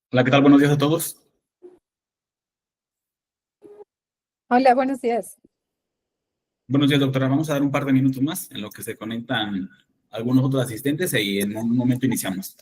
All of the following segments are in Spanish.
Hola, ¿qué tal? Buenos días a todos. Hola, buenos días. Buenos días, doctora. Vamos a dar un par de minutos más en lo que se conectan algunos otros asistentes y en un momento iniciamos.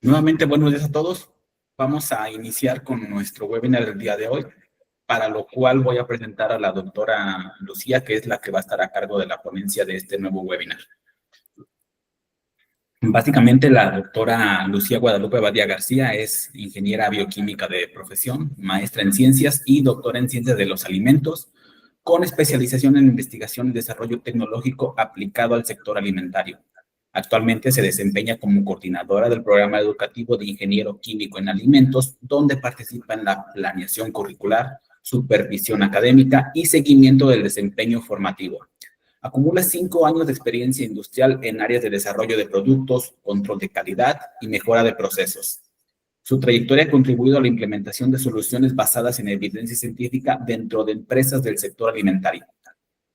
Nuevamente, buenos días a todos. Vamos a iniciar con nuestro webinar del día de hoy, para lo cual voy a presentar a la doctora Lucía, que es la que va a estar a cargo de la ponencia de este nuevo webinar. Básicamente, la doctora Lucía Guadalupe Badía García es ingeniera bioquímica de profesión, maestra en ciencias y doctora en ciencias de los alimentos, con especialización en investigación y desarrollo tecnológico aplicado al sector alimentario. Actualmente se desempeña como coordinadora del programa educativo de ingeniero químico en alimentos, donde participa en la planeación curricular, supervisión académica y seguimiento del desempeño formativo. Acumula 5 años de experiencia industrial en áreas de desarrollo de productos, control de calidad y mejora de procesos. Su trayectoria ha contribuido a la implementación de soluciones basadas en evidencia científica dentro de empresas del sector alimentario.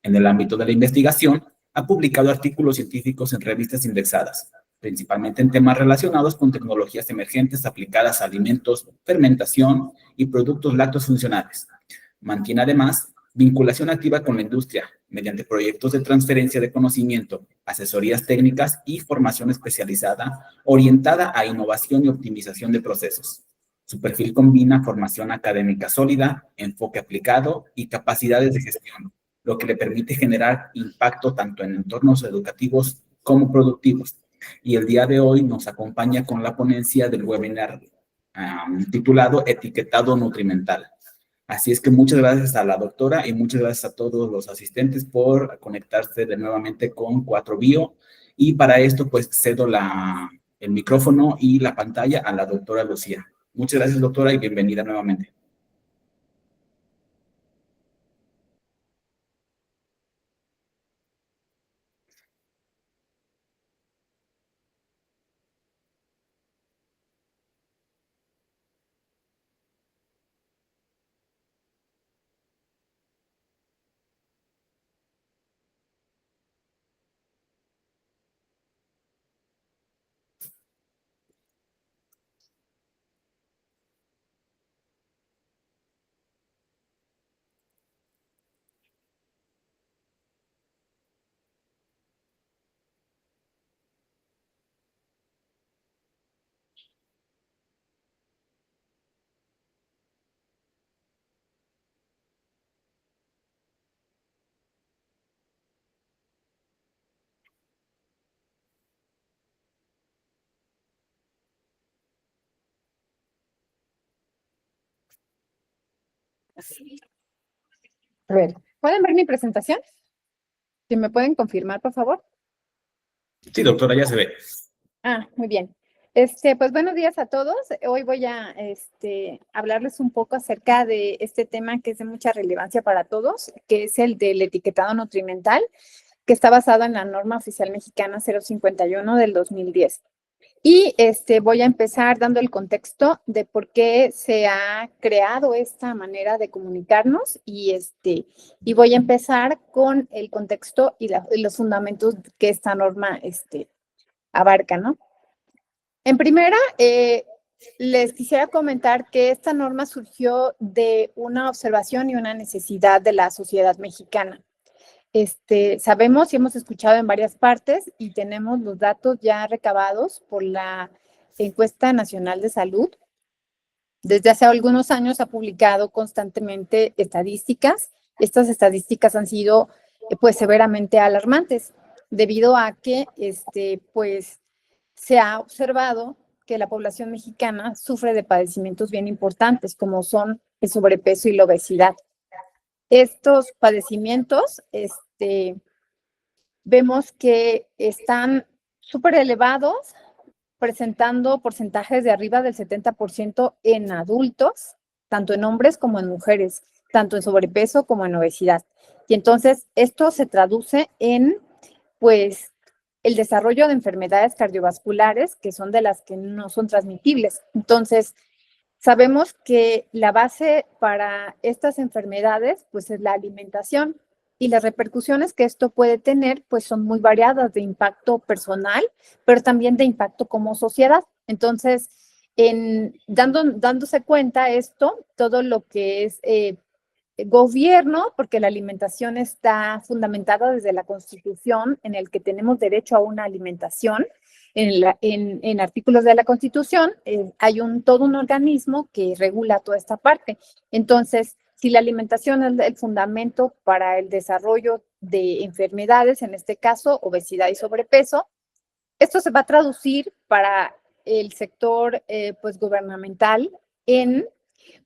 En el ámbito de la investigación, ha publicado artículos científicos en revistas indexadas, principalmente en temas relacionados con tecnologías emergentes aplicadas a alimentos, fermentación y productos lácteos funcionales. Mantiene además vinculación activa con la industria mediante proyectos de transferencia de conocimiento, asesorías técnicas y formación especializada orientada a innovación y optimización de procesos. Su perfil combina formación académica sólida, enfoque aplicado y capacidades de gestión, lo que le permite generar impacto tanto en entornos educativos como productivos. Y el día de hoy nos acompaña con la ponencia del webinar titulado Etiquetado Nutrimental. Así es que muchas gracias a la doctora y muchas gracias a todos los asistentes por conectarse de nuevamente con 4Bio. Y para esto, pues cedo el micrófono y la pantalla a la doctora Lucía. Muchas gracias, doctora, y bienvenida nuevamente. A ver, ¿pueden ver mi presentación? Si me pueden confirmar, por favor. Sí, doctora, ya se ve. Muy bien. Pues buenos días a todos. Hoy voy a hablarles un poco acerca de este tema que es de mucha relevancia para todos, que es el del etiquetado nutrimental, que está basado en la norma oficial mexicana 051 del 2010. Y voy a empezar dando el contexto de por qué se ha creado esta manera de comunicarnos y voy a empezar con el contexto y los fundamentos que esta norma abarca, ¿no? En primera, les quisiera comentar que esta norma surgió de una observación y una necesidad de la sociedad mexicana. Sabemos y hemos escuchado en varias partes y tenemos los datos ya recabados por la Encuesta Nacional de Salud. Desde hace algunos años ha publicado constantemente estadísticas. Estas estadísticas han sido pues severamente alarmantes debido a que pues se ha observado que la población mexicana sufre de padecimientos bien importantes como son el sobrepeso y la obesidad. Estos padecimientos, vemos que están súper elevados, presentando porcentajes de arriba del 70% en adultos, tanto en hombres como en mujeres, tanto en sobrepeso como en obesidad. Y entonces esto se traduce en, pues, el desarrollo de enfermedades cardiovasculares que son de las que no son transmitibles. Entonces, sabemos que la base para estas enfermedades, pues, es la alimentación y las repercusiones que esto puede tener, pues, son muy variadas de impacto personal, pero también de impacto como sociedad. Entonces, dándose cuenta esto, todo lo que es gobierno, porque la alimentación está fundamentada desde la Constitución, en el que tenemos derecho a una alimentación. En artículos de la Constitución hay todo un organismo que regula toda esta parte. Entonces, si la alimentación es el fundamento para el desarrollo de enfermedades, en este caso obesidad y sobrepeso, esto se va a traducir para el sector pues gubernamental en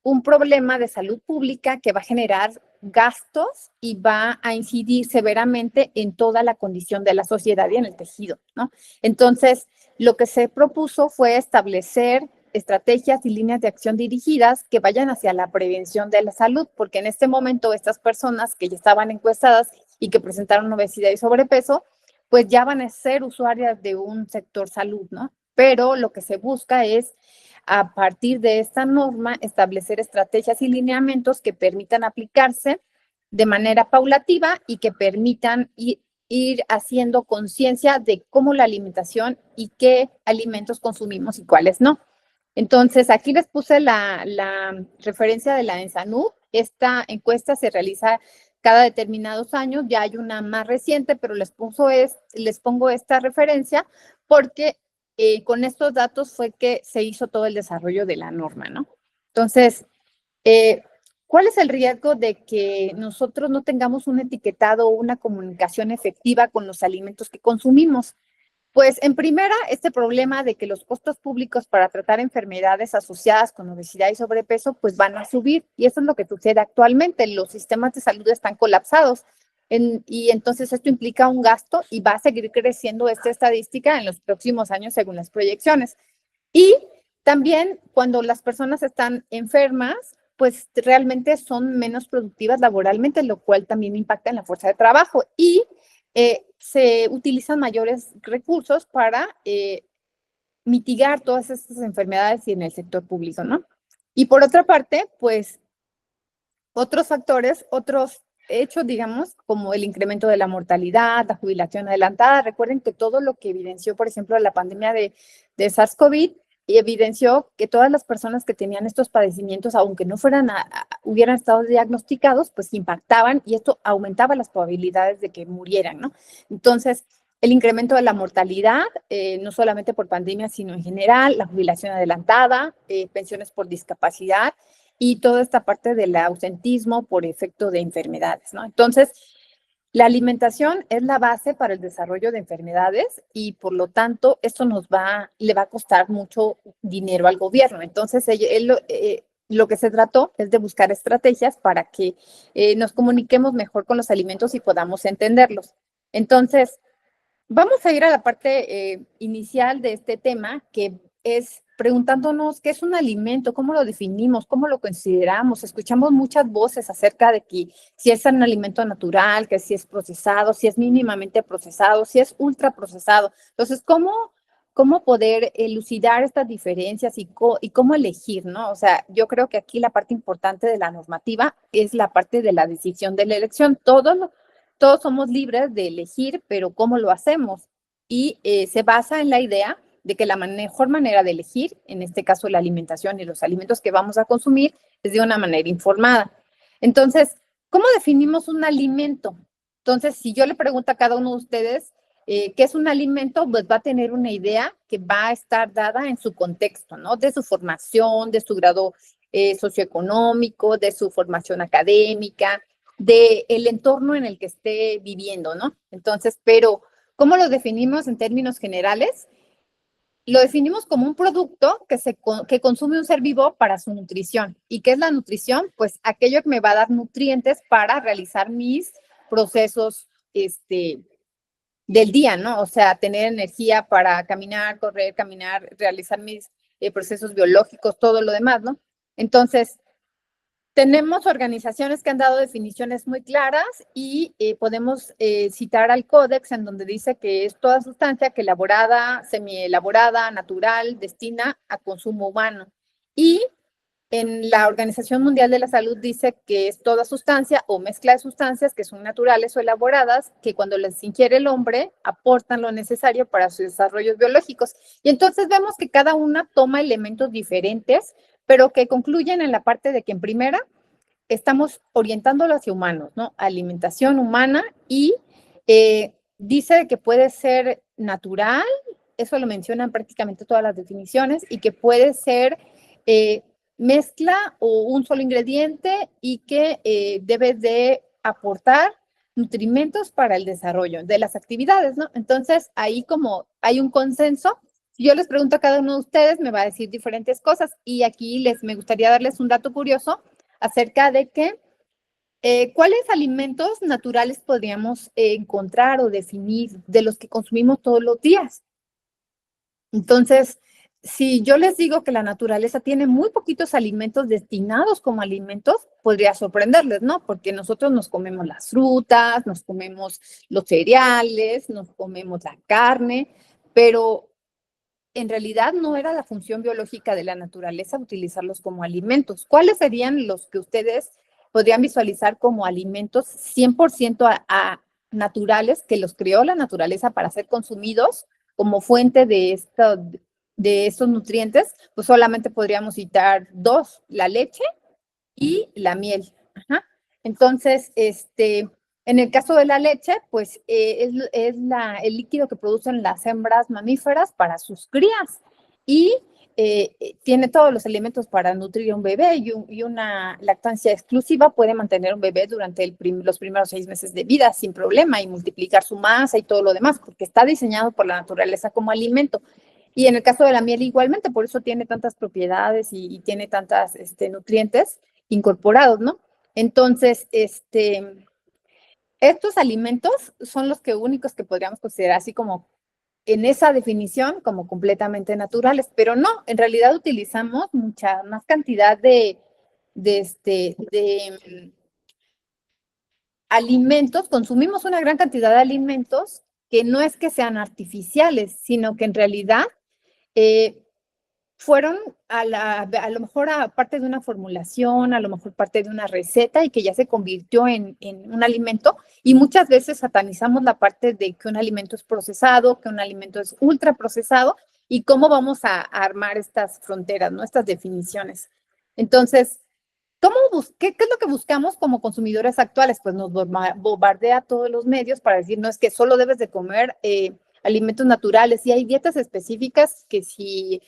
un problema de salud pública que va a generar gastos y va a incidir severamente en toda la condición de la sociedad y en el tejido, ¿no? Entonces, lo que se propuso fue establecer estrategias y líneas de acción dirigidas que vayan hacia la prevención de la salud, porque en este momento estas personas que ya estaban encuestadas y que presentaron obesidad y sobrepeso, pues ya van a ser usuarias de un sector salud, ¿no? Pero lo que se busca es, a partir de esta norma, establecer estrategias y lineamientos que permitan aplicarse de manera paulativa y que permitan ir haciendo conciencia de cómo la alimentación y qué alimentos consumimos y cuáles no. Entonces, aquí les puse la referencia de la ENSANUD. Esta encuesta se realiza cada determinados años, ya hay una más reciente, pero les pongo esta referencia porque con estos datos fue que se hizo todo el desarrollo de la norma, ¿no? Entonces, ¿cuál es el riesgo de que nosotros no tengamos un etiquetado o una comunicación efectiva con los alimentos que consumimos? Pues en primera, este problema de que los costos públicos para tratar enfermedades asociadas con obesidad y sobrepeso, pues van a subir. Y eso es lo que sucede actualmente. Los sistemas de salud están colapsados. Y entonces esto implica un gasto y va a seguir creciendo esta estadística en los próximos años según las proyecciones. Y también cuando las personas están enfermas, pues realmente son menos productivas laboralmente, lo cual también impacta en la fuerza de trabajo. Y se utilizan mayores recursos para mitigar todas estas enfermedades y en el sector público, ¿no? Y por otra parte, pues otros factores, otros hechos, digamos, como el incremento de la mortalidad, la jubilación adelantada. Recuerden que todo lo que evidenció, por ejemplo, la pandemia de SARS-CoV y evidenció que todas las personas que tenían estos padecimientos, aunque no hubieran estado diagnosticados, pues impactaban y esto aumentaba las probabilidades de que murieran, ¿no? Entonces, el incremento de la mortalidad, no solamente por pandemia, sino en general, la jubilación adelantada, pensiones por discapacidad y toda esta parte del ausentismo por efecto de enfermedades, ¿no? Entonces, la alimentación es la base para el desarrollo de enfermedades y por lo tanto esto le va a costar mucho dinero al gobierno. Entonces, lo que se trató es de buscar estrategias para que nos comuniquemos mejor con los alimentos y podamos entenderlos. Entonces, vamos a ir a la parte inicial de este tema, que es preguntándonos qué es un alimento, cómo lo definimos, cómo lo consideramos. Escuchamos muchas voces acerca de que si es un alimento natural, que si es procesado, si es mínimamente procesado, si es ultra procesado. Entonces, ¿cómo poder elucidar estas diferencias y cómo elegir, ¿no? O sea, yo creo que aquí la parte importante de la normativa es la parte de la decisión de la elección. Todos somos libres de elegir, pero ¿cómo lo hacemos? Y se basa en la idea de que la mejor manera de elegir, en este caso la alimentación y los alimentos que vamos a consumir, es de una manera informada. Entonces, ¿cómo definimos un alimento? Entonces, si yo le pregunto a cada uno de ustedes qué es un alimento, pues va a tener una idea que va a estar dada en su contexto, ¿no? De su formación, de su grado socioeconómico, de su formación académica, del entorno en el que esté viviendo, ¿no? Entonces, pero ¿cómo lo definimos en términos generales? Lo definimos como un producto que consume un ser vivo para su nutrición. ¿Y qué es la nutrición? Pues aquello que me va a dar nutrientes para realizar mis procesos del día, ¿no? O sea, tener energía para caminar, correr, realizar mis procesos biológicos, todo lo demás, ¿no? Entonces, tenemos organizaciones que han dado definiciones muy claras y podemos citar al Códex en donde dice que es toda sustancia que elaborada, semielaborada, natural, destina a consumo humano. Y en la Organización Mundial de la Salud dice que es toda sustancia o mezcla de sustancias que son naturales o elaboradas, que cuando las ingiere el hombre aportan lo necesario para sus desarrollos biológicos. Y entonces vemos que cada una toma elementos diferentes, pero que concluyen en la parte de que en primera estamos orientándolo hacia humanos, ¿no? Alimentación humana y dice que puede ser natural, eso lo mencionan prácticamente todas las definiciones, y que puede ser mezcla o un solo ingrediente y que debe de aportar nutrimentos para el desarrollo de las actividades, ¿no? Entonces, ahí como hay un consenso, yo les pregunto a cada uno de ustedes, me va a decir diferentes cosas y aquí me gustaría darles un dato curioso acerca de que ¿cuáles alimentos naturales podríamos encontrar o definir de los que consumimos todos los días? Entonces, si yo les digo que la naturaleza tiene muy poquitos alimentos destinados como alimentos, podría sorprenderles, ¿no? Porque nosotros nos comemos las frutas, nos comemos los cereales, nos comemos la carne, pero en realidad no era la función biológica de la naturaleza utilizarlos como alimentos. ¿Cuáles serían los que ustedes podrían visualizar como alimentos 100% naturales que los creó la naturaleza para ser consumidos como fuente de estos nutrientes? Pues solamente podríamos citar dos, la leche y la miel. Ajá. Entonces, en el caso de la leche, pues el líquido que producen las hembras mamíferas para sus crías y tiene todos los elementos para nutrir a un bebé y una lactancia exclusiva puede mantener un bebé durante los primeros 6 meses de vida sin problema y multiplicar su masa y todo lo demás, porque está diseñado por la naturaleza como alimento. Y en el caso de la miel igualmente, por eso tiene tantas propiedades y tiene tantas nutrientes incorporados, ¿no? Entonces, estos alimentos son los únicos que podríamos considerar así como en esa definición como completamente naturales, pero no, en realidad utilizamos mucha más cantidad de alimentos, consumimos una gran cantidad de alimentos que no es que sean artificiales, sino que en realidad eh, fueron a lo mejor a parte de una formulación, a lo mejor parte de una receta y que ya se convirtió en un alimento y muchas veces satanizamos la parte de que un alimento es procesado, que un alimento es ultra procesado y cómo vamos a armar estas fronteras, ¿no? Estas definiciones. Entonces, qué es lo que buscamos como consumidores actuales? Pues nos bombardea todos los medios para decir, no, es que solo debes de comer alimentos naturales y hay dietas específicas que si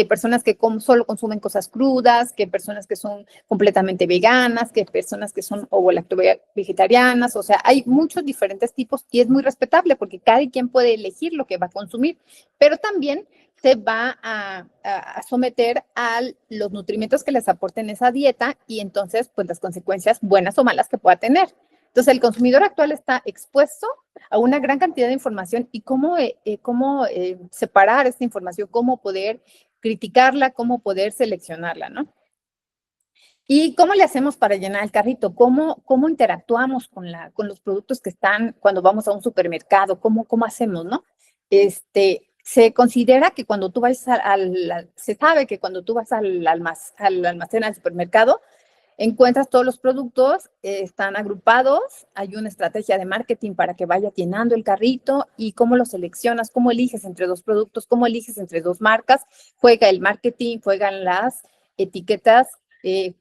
personas que solo consumen cosas crudas, que personas que son completamente veganas, que personas que son ovo-lacto-vegetarianas, o sea, hay muchos diferentes tipos y es muy respetable porque cada quien puede elegir lo que va a consumir, pero también se va a someter a los nutrimentos que les aporten esa dieta y entonces, pues las consecuencias buenas o malas que pueda tener. Entonces, el consumidor actual está expuesto a una gran cantidad de información y cómo separar esta información, cómo poder criticarla, cómo poder seleccionarla, ¿no? ¿Y cómo le hacemos para llenar el carrito? ¿Cómo interactuamos con los productos que están cuando vamos a un supermercado? ¿Cómo hacemos, no? Se considera que cuando tú vas se sabe que cuando tú vas al almacén, al supermercado, encuentras todos los productos, están agrupados, hay una estrategia de marketing para que vaya llenando el carrito y cómo lo seleccionas, cómo eliges entre dos productos, cómo eliges entre dos marcas, juega el marketing, juegan las etiquetas,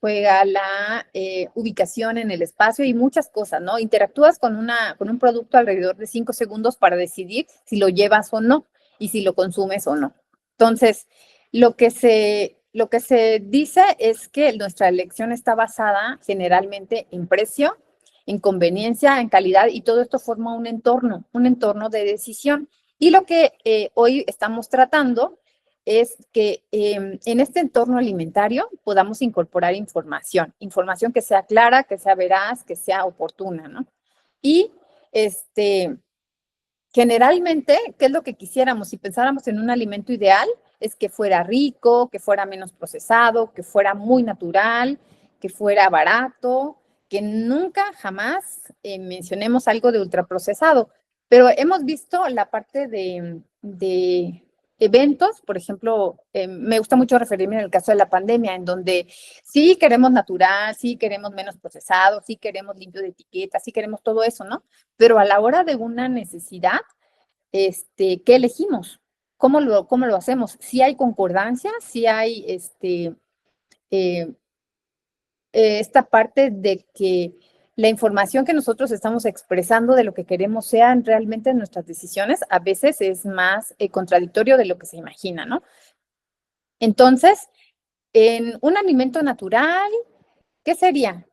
juega la ubicación en el espacio y muchas cosas, ¿no? Interactúas con un producto alrededor de 5 segundos para decidir si lo llevas o no y si lo consumes o no. Entonces, lo que se dice es que nuestra elección está basada generalmente en precio, en conveniencia, en calidad, y todo esto forma un entorno de decisión. Y lo que hoy estamos tratando es que en este entorno alimentario podamos incorporar información que sea clara, que sea veraz, que sea oportuna, ¿no? Y generalmente, ¿qué es lo que quisiéramos? Si pensáramos en un alimento ideal, es que fuera rico, que fuera menos procesado, que fuera muy natural, que fuera barato, que nunca jamás mencionemos algo de ultraprocesado. Pero hemos visto la parte de eventos, por ejemplo, me gusta mucho referirme en el caso de la pandemia, en donde sí queremos natural, sí queremos menos procesado, sí queremos limpio de etiqueta, sí queremos todo eso, ¿no? Pero a la hora de una necesidad, ¿qué elegimos? ¿Cómo lo hacemos? Si hay concordancia, si hay eh, esta parte de que la información que nosotros estamos expresando de lo que queremos sean realmente nuestras decisiones, a veces es más contradictorio de lo que se imagina, ¿no? Entonces, en un alimento natural, ¿qué sería?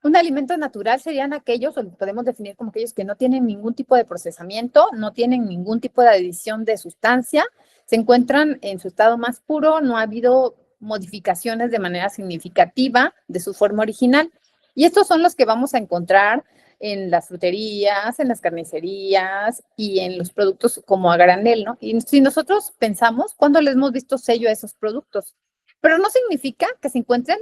Un alimento natural serían aquellos, o los podemos definir como aquellos que no tienen ningún tipo de procesamiento, no tienen ningún tipo de adición de sustancia, se encuentran en su estado más puro, no ha habido modificaciones de manera significativa de su forma original. Y estos son los que vamos a encontrar en las fruterías, en las carnicerías y en los productos como a granel, ¿no? Y si nosotros pensamos, ¿cuándo les hemos visto sello a esos productos? Pero no significa que se encuentren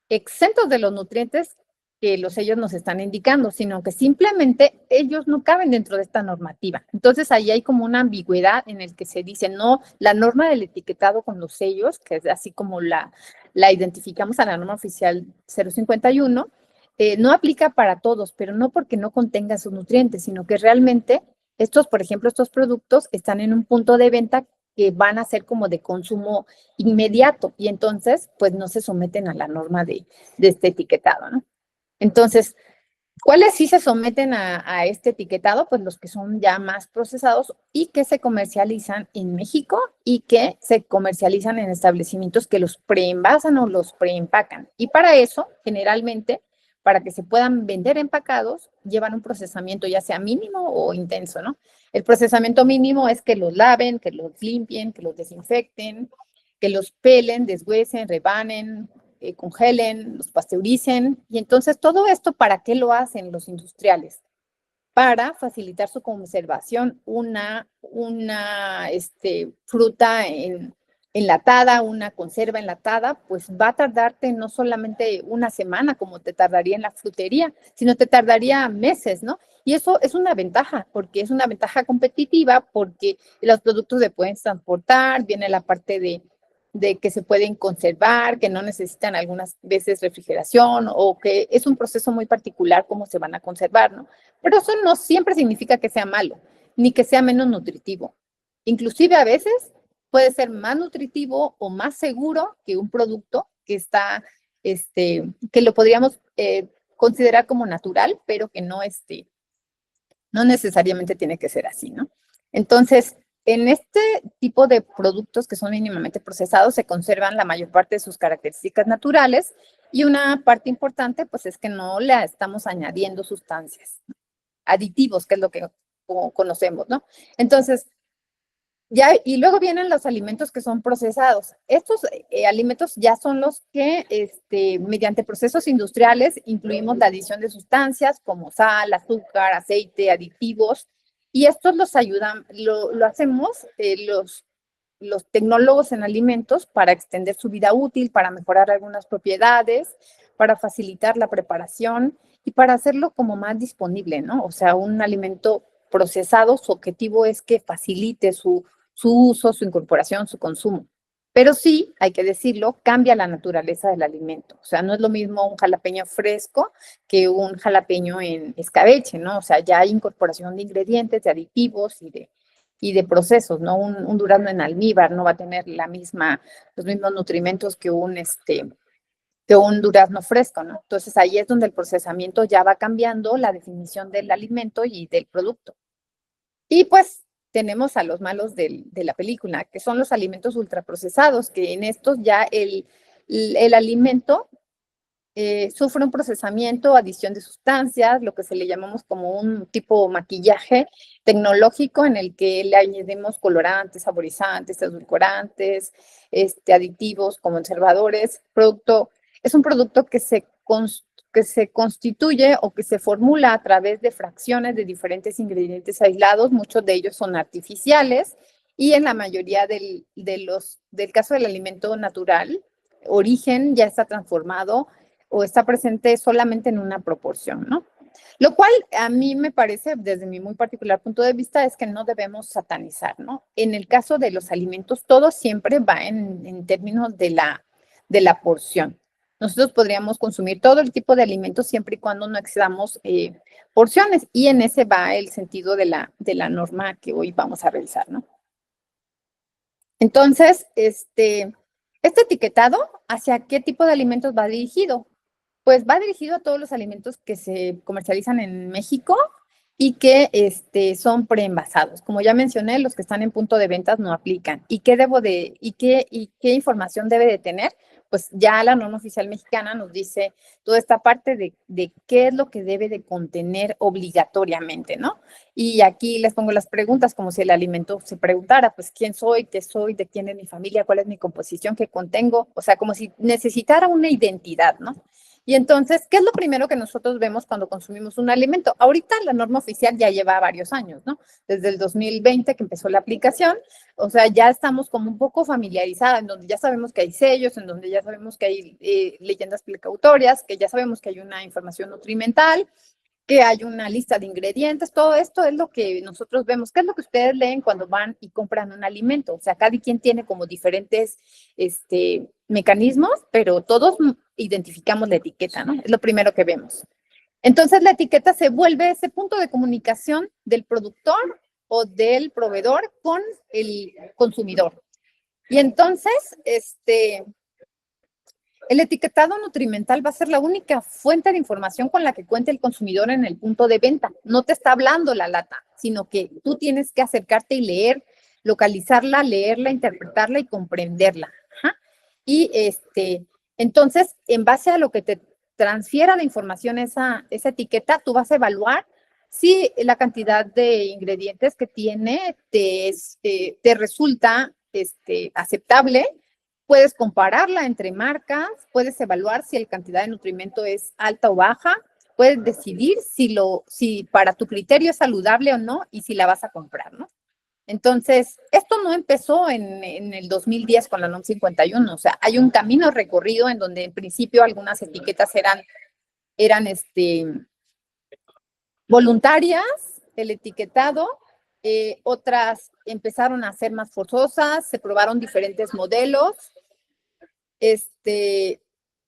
exentos de los nutrientes que los sellos nos están indicando, sino que simplemente ellos no caben dentro de esta normativa. Entonces ahí hay como una ambigüedad en el que se dice, no, la norma del etiquetado con los sellos, que es así como la identificamos a la norma oficial 051, no aplica para todos, pero no porque no contenga sus nutrientes, sino que realmente estos, por ejemplo, estos productos están en un punto de venta que van a ser como de consumo inmediato y entonces pues no se someten a la norma de este etiquetado, ¿no? Entonces, ¿cuáles sí se someten a este etiquetado? Pues los que son ya más procesados y que se comercializan en México y que se comercializan en establecimientos que los preenvasan o los preempacan. Y para eso, generalmente, para que se puedan vender empacados, llevan un procesamiento ya sea mínimo o intenso, ¿no? El procesamiento mínimo es que los laven, que los limpien, que los desinfecten, que los pelen, deshuesen, rebanen, congelen, los pasteuricen. Y entonces, ¿todo esto para qué lo hacen los industriales? Para facilitar su conservación. Una fruta enlatada, una conserva enlatada, pues va a tardarte no solamente una semana como te tardaría en la frutería, sino te tardaría meses, ¿no? Y eso es una ventaja, porque es una ventaja competitiva, porque los productos se pueden transportar, viene la parte de que se pueden conservar, que no necesitan algunas veces refrigeración o que es un proceso muy particular cómo se van a conservar, ¿no? Pero eso no siempre significa que sea malo, ni que sea menos nutritivo. Inclusive a veces puede ser más nutritivo o más seguro que un producto que está, que lo podríamos considerar como natural, pero que no, no necesariamente tiene que ser así, ¿no? Entonces, en este tipo de productos que son mínimamente procesados se conservan la mayor parte de sus características naturales y una parte importante pues es que no le estamos añadiendo sustancias, aditivos, que es lo que conocemos, ¿no? Entonces, ya, y luego vienen los alimentos que son procesados. Estos alimentos ya son los que, mediante procesos industriales, incluimos la adición de sustancias como sal, azúcar, aceite, aditivos, y estos los ayudan, lo hacemos los tecnólogos en alimentos para extender su vida útil, para mejorar algunas propiedades, para facilitar la preparación y para hacerlo como más disponible, ¿no? O sea, un alimento procesado, su objetivo es que facilite su uso, su incorporación, su consumo. Pero sí, hay que decirlo, cambia la naturaleza del alimento. O sea, no es lo mismo un jalapeño fresco que un jalapeño en escabeche, ¿no? O sea, ya hay incorporación de ingredientes, de aditivos y de procesos, ¿no? Un durazno en almíbar no va a tener los mismos nutrimentos que que un durazno fresco, ¿no? Entonces ahí es donde el procesamiento ya va cambiando la definición del alimento y del producto. Y pues tenemos a los malos de la película, que son los alimentos ultraprocesados, que en estos ya el alimento sufre un procesamiento, adición de sustancias, lo que se le llamamos como un tipo maquillaje tecnológico en el que le añadimos colorantes, saborizantes, edulcorantes, aditivos, conservadores. Es un producto que se constituye o que se formula a través de fracciones de diferentes ingredientes aislados, muchos de ellos son artificiales y en la mayoría del caso del alimento natural, origen ya está transformado o está presente solamente en una proporción, ¿no? Lo cual a mí me parece, desde mi muy particular punto de vista, es que no debemos satanizar, ¿no? En el caso de los alimentos, todo siempre va en términos de la porción. Nosotros podríamos consumir todo el tipo de alimentos siempre y cuando no excedamos porciones y en ese va el sentido de la norma que hoy vamos a revisar, ¿no? Entonces, este etiquetado, ¿hacia qué tipo de alimentos va dirigido? Pues va dirigido a todos los alimentos que se comercializan en México y que son preenvasados. Como ya mencioné, los que están en punto de ventas no aplican. ¿Y qué información debe de tener? pues ya la norma oficial mexicana nos dice toda esta parte de qué es lo que debe de contener obligatoriamente, ¿no? Y aquí les pongo las preguntas como si el alimento se preguntara, pues, ¿quién soy? ¿Qué soy? ¿De quién es mi familia? ¿Cuál es mi composición? ¿Qué contengo? O sea, como si necesitara una identidad, ¿no? Y entonces, ¿qué es lo primero que nosotros vemos cuando consumimos un alimento? Ahorita la norma oficial ya lleva varios años, ¿no? Desde el 2020 que empezó la aplicación, o sea, ya estamos como un poco familiarizadas, en donde ya sabemos que hay sellos, en donde ya sabemos que hay leyendas precautorias, que ya sabemos que hay una información nutrimental, que hay una lista de ingredientes, todo esto es lo que nosotros vemos. ¿Qué es lo que ustedes leen cuando van y compran un alimento? O sea, cada quien tiene como diferentes mecanismos, pero todos identificamos la etiqueta, ¿no? Es lo primero que vemos. Entonces, la etiqueta se vuelve ese punto de comunicación del productor o del proveedor con el consumidor. Y entonces, el etiquetado nutrimental va a ser la única fuente de información con la que cuenta el consumidor en el punto de venta. No te está hablando la lata, sino que tú tienes que acercarte y leer, localizarla, leerla, interpretarla y comprenderla. Ajá. Y entonces, en base a lo que te transfiera la información esa etiqueta, tú vas a evaluar si la cantidad de ingredientes que tiene te resulta aceptable. Puedes compararla entre marcas, puedes evaluar si la cantidad de nutrimento es alta o baja, puedes decidir si para tu criterio es saludable o no y si la vas a comprar, ¿no? Entonces, esto no empezó en el 2010 con la NOM 51, o sea, hay un camino recorrido en donde en principio algunas etiquetas eran voluntarias, el etiquetado, otras empezaron a ser más forzosas, se probaron diferentes modelos,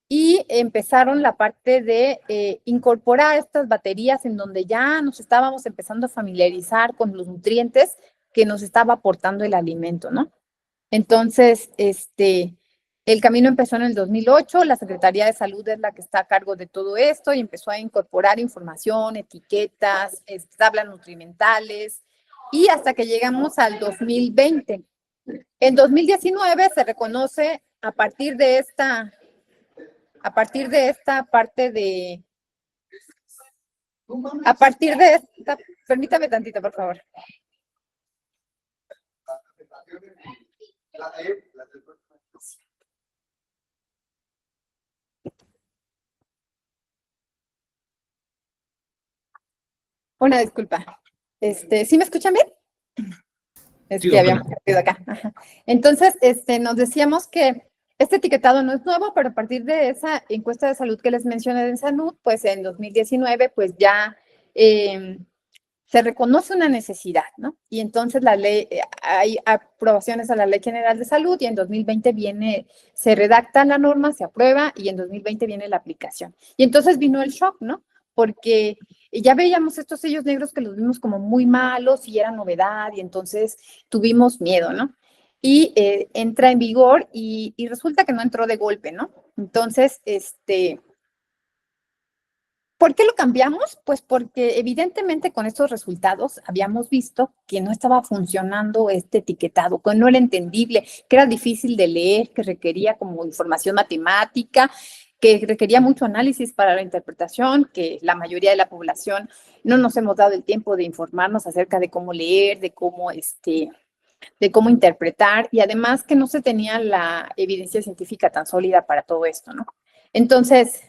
y empezaron la parte de incorporar estas baterías en donde ya nos estábamos empezando a familiarizar con los nutrientes que nos estaba aportando el alimento, ¿no? Entonces, el camino empezó en el 2008, la Secretaría de Salud es la que está a cargo de todo esto y empezó a incorporar información, etiquetas, tablas nutrimentales y hasta que llegamos al 2020. En 2019 se reconoce a partir de esta parte de, permítame tantito, por favor. Una disculpa. ¿Sí me escuchan bien? Es que habíamos perdido acá. Ajá. Entonces, nos decíamos que este etiquetado no es nuevo, pero a partir de esa encuesta de salud que les mencioné en salud, pues en 2019, pues ya se reconoce una necesidad, ¿no? Y entonces la ley, hay aprobaciones a la Ley General de Salud y en 2020 se redacta la norma, se aprueba y en 2020 viene la aplicación. Y entonces vino el shock, ¿no? Porque ya veíamos estos sellos negros que los vimos como muy malos y era novedad y entonces tuvimos miedo, ¿no? Y entra en vigor y resulta que no entró de golpe, ¿no? Entonces, ¿por qué lo cambiamos? Pues porque evidentemente con estos resultados habíamos visto que no estaba funcionando este etiquetado, que no era entendible, que era difícil de leer, que requería como información matemática, que requería mucho análisis para la interpretación, que la mayoría de la población no nos hemos dado el tiempo de informarnos acerca de cómo leer, de cómo interpretar y además que no se tenía la evidencia científica tan sólida para todo esto, ¿no? Entonces,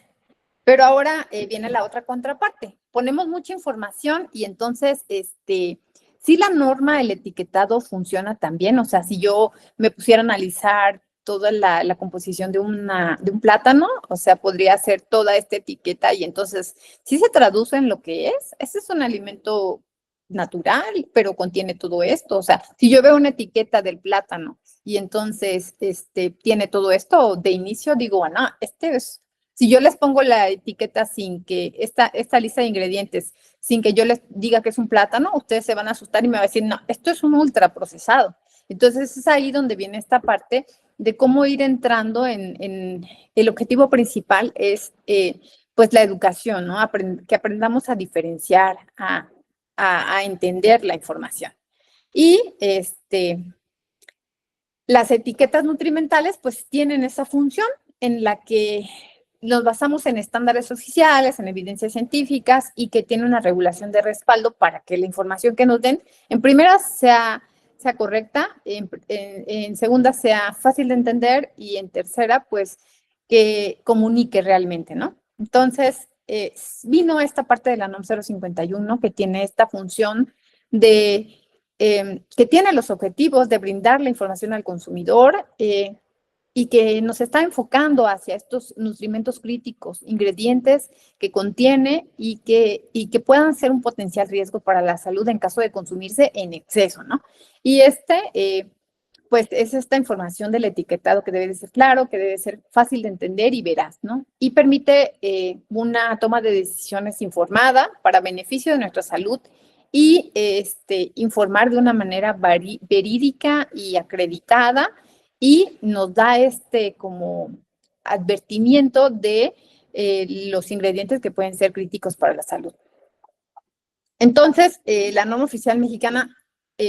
pero ahora viene la otra contraparte. Ponemos mucha información y entonces, si la norma, el etiquetado funciona también, o sea, si yo me pusiera a analizar toda la composición de un plátano, o sea, podría hacer toda esta etiqueta y entonces, si se traduce en lo que es, ese es un alimento natural, pero contiene todo esto, o sea, si yo veo una etiqueta del plátano y entonces, tiene todo esto, de inicio digo, no, si yo les pongo la etiqueta sin que esta lista de ingredientes, sin que yo les diga que es un plátano, ustedes se van a asustar y me van a decir, no, esto es un ultraprocesado. Entonces es ahí donde viene esta parte de cómo ir entrando en el objetivo principal es pues la educación, ¿no? Que aprendamos a diferenciar, a entender la información. Y las etiquetas nutrimentales pues tienen esa función. en la que nos basamos en estándares oficiales, en evidencias científicas y que tiene una regulación de respaldo para que la información que nos den, en primera, sea correcta, en segunda, sea fácil de entender y en tercera, pues, que comunique realmente, ¿no? Entonces, vino esta parte de la NOM 051 que tiene esta función de, que tiene los objetivos de brindar la información al consumidor, y que nos está enfocando hacia estos nutrimentos críticos, ingredientes que contiene y que puedan ser un potencial riesgo para la salud en caso de consumirse en exceso, ¿no? Y pues es esta información del etiquetado que debe de ser claro, que debe ser fácil de entender y veraz, ¿no? Y permite una toma de decisiones informada para beneficio de nuestra salud y informar de una manera verídica y acreditada, y nos da como advertimiento de los ingredientes que pueden ser críticos para la salud. Entonces, la norma oficial mexicana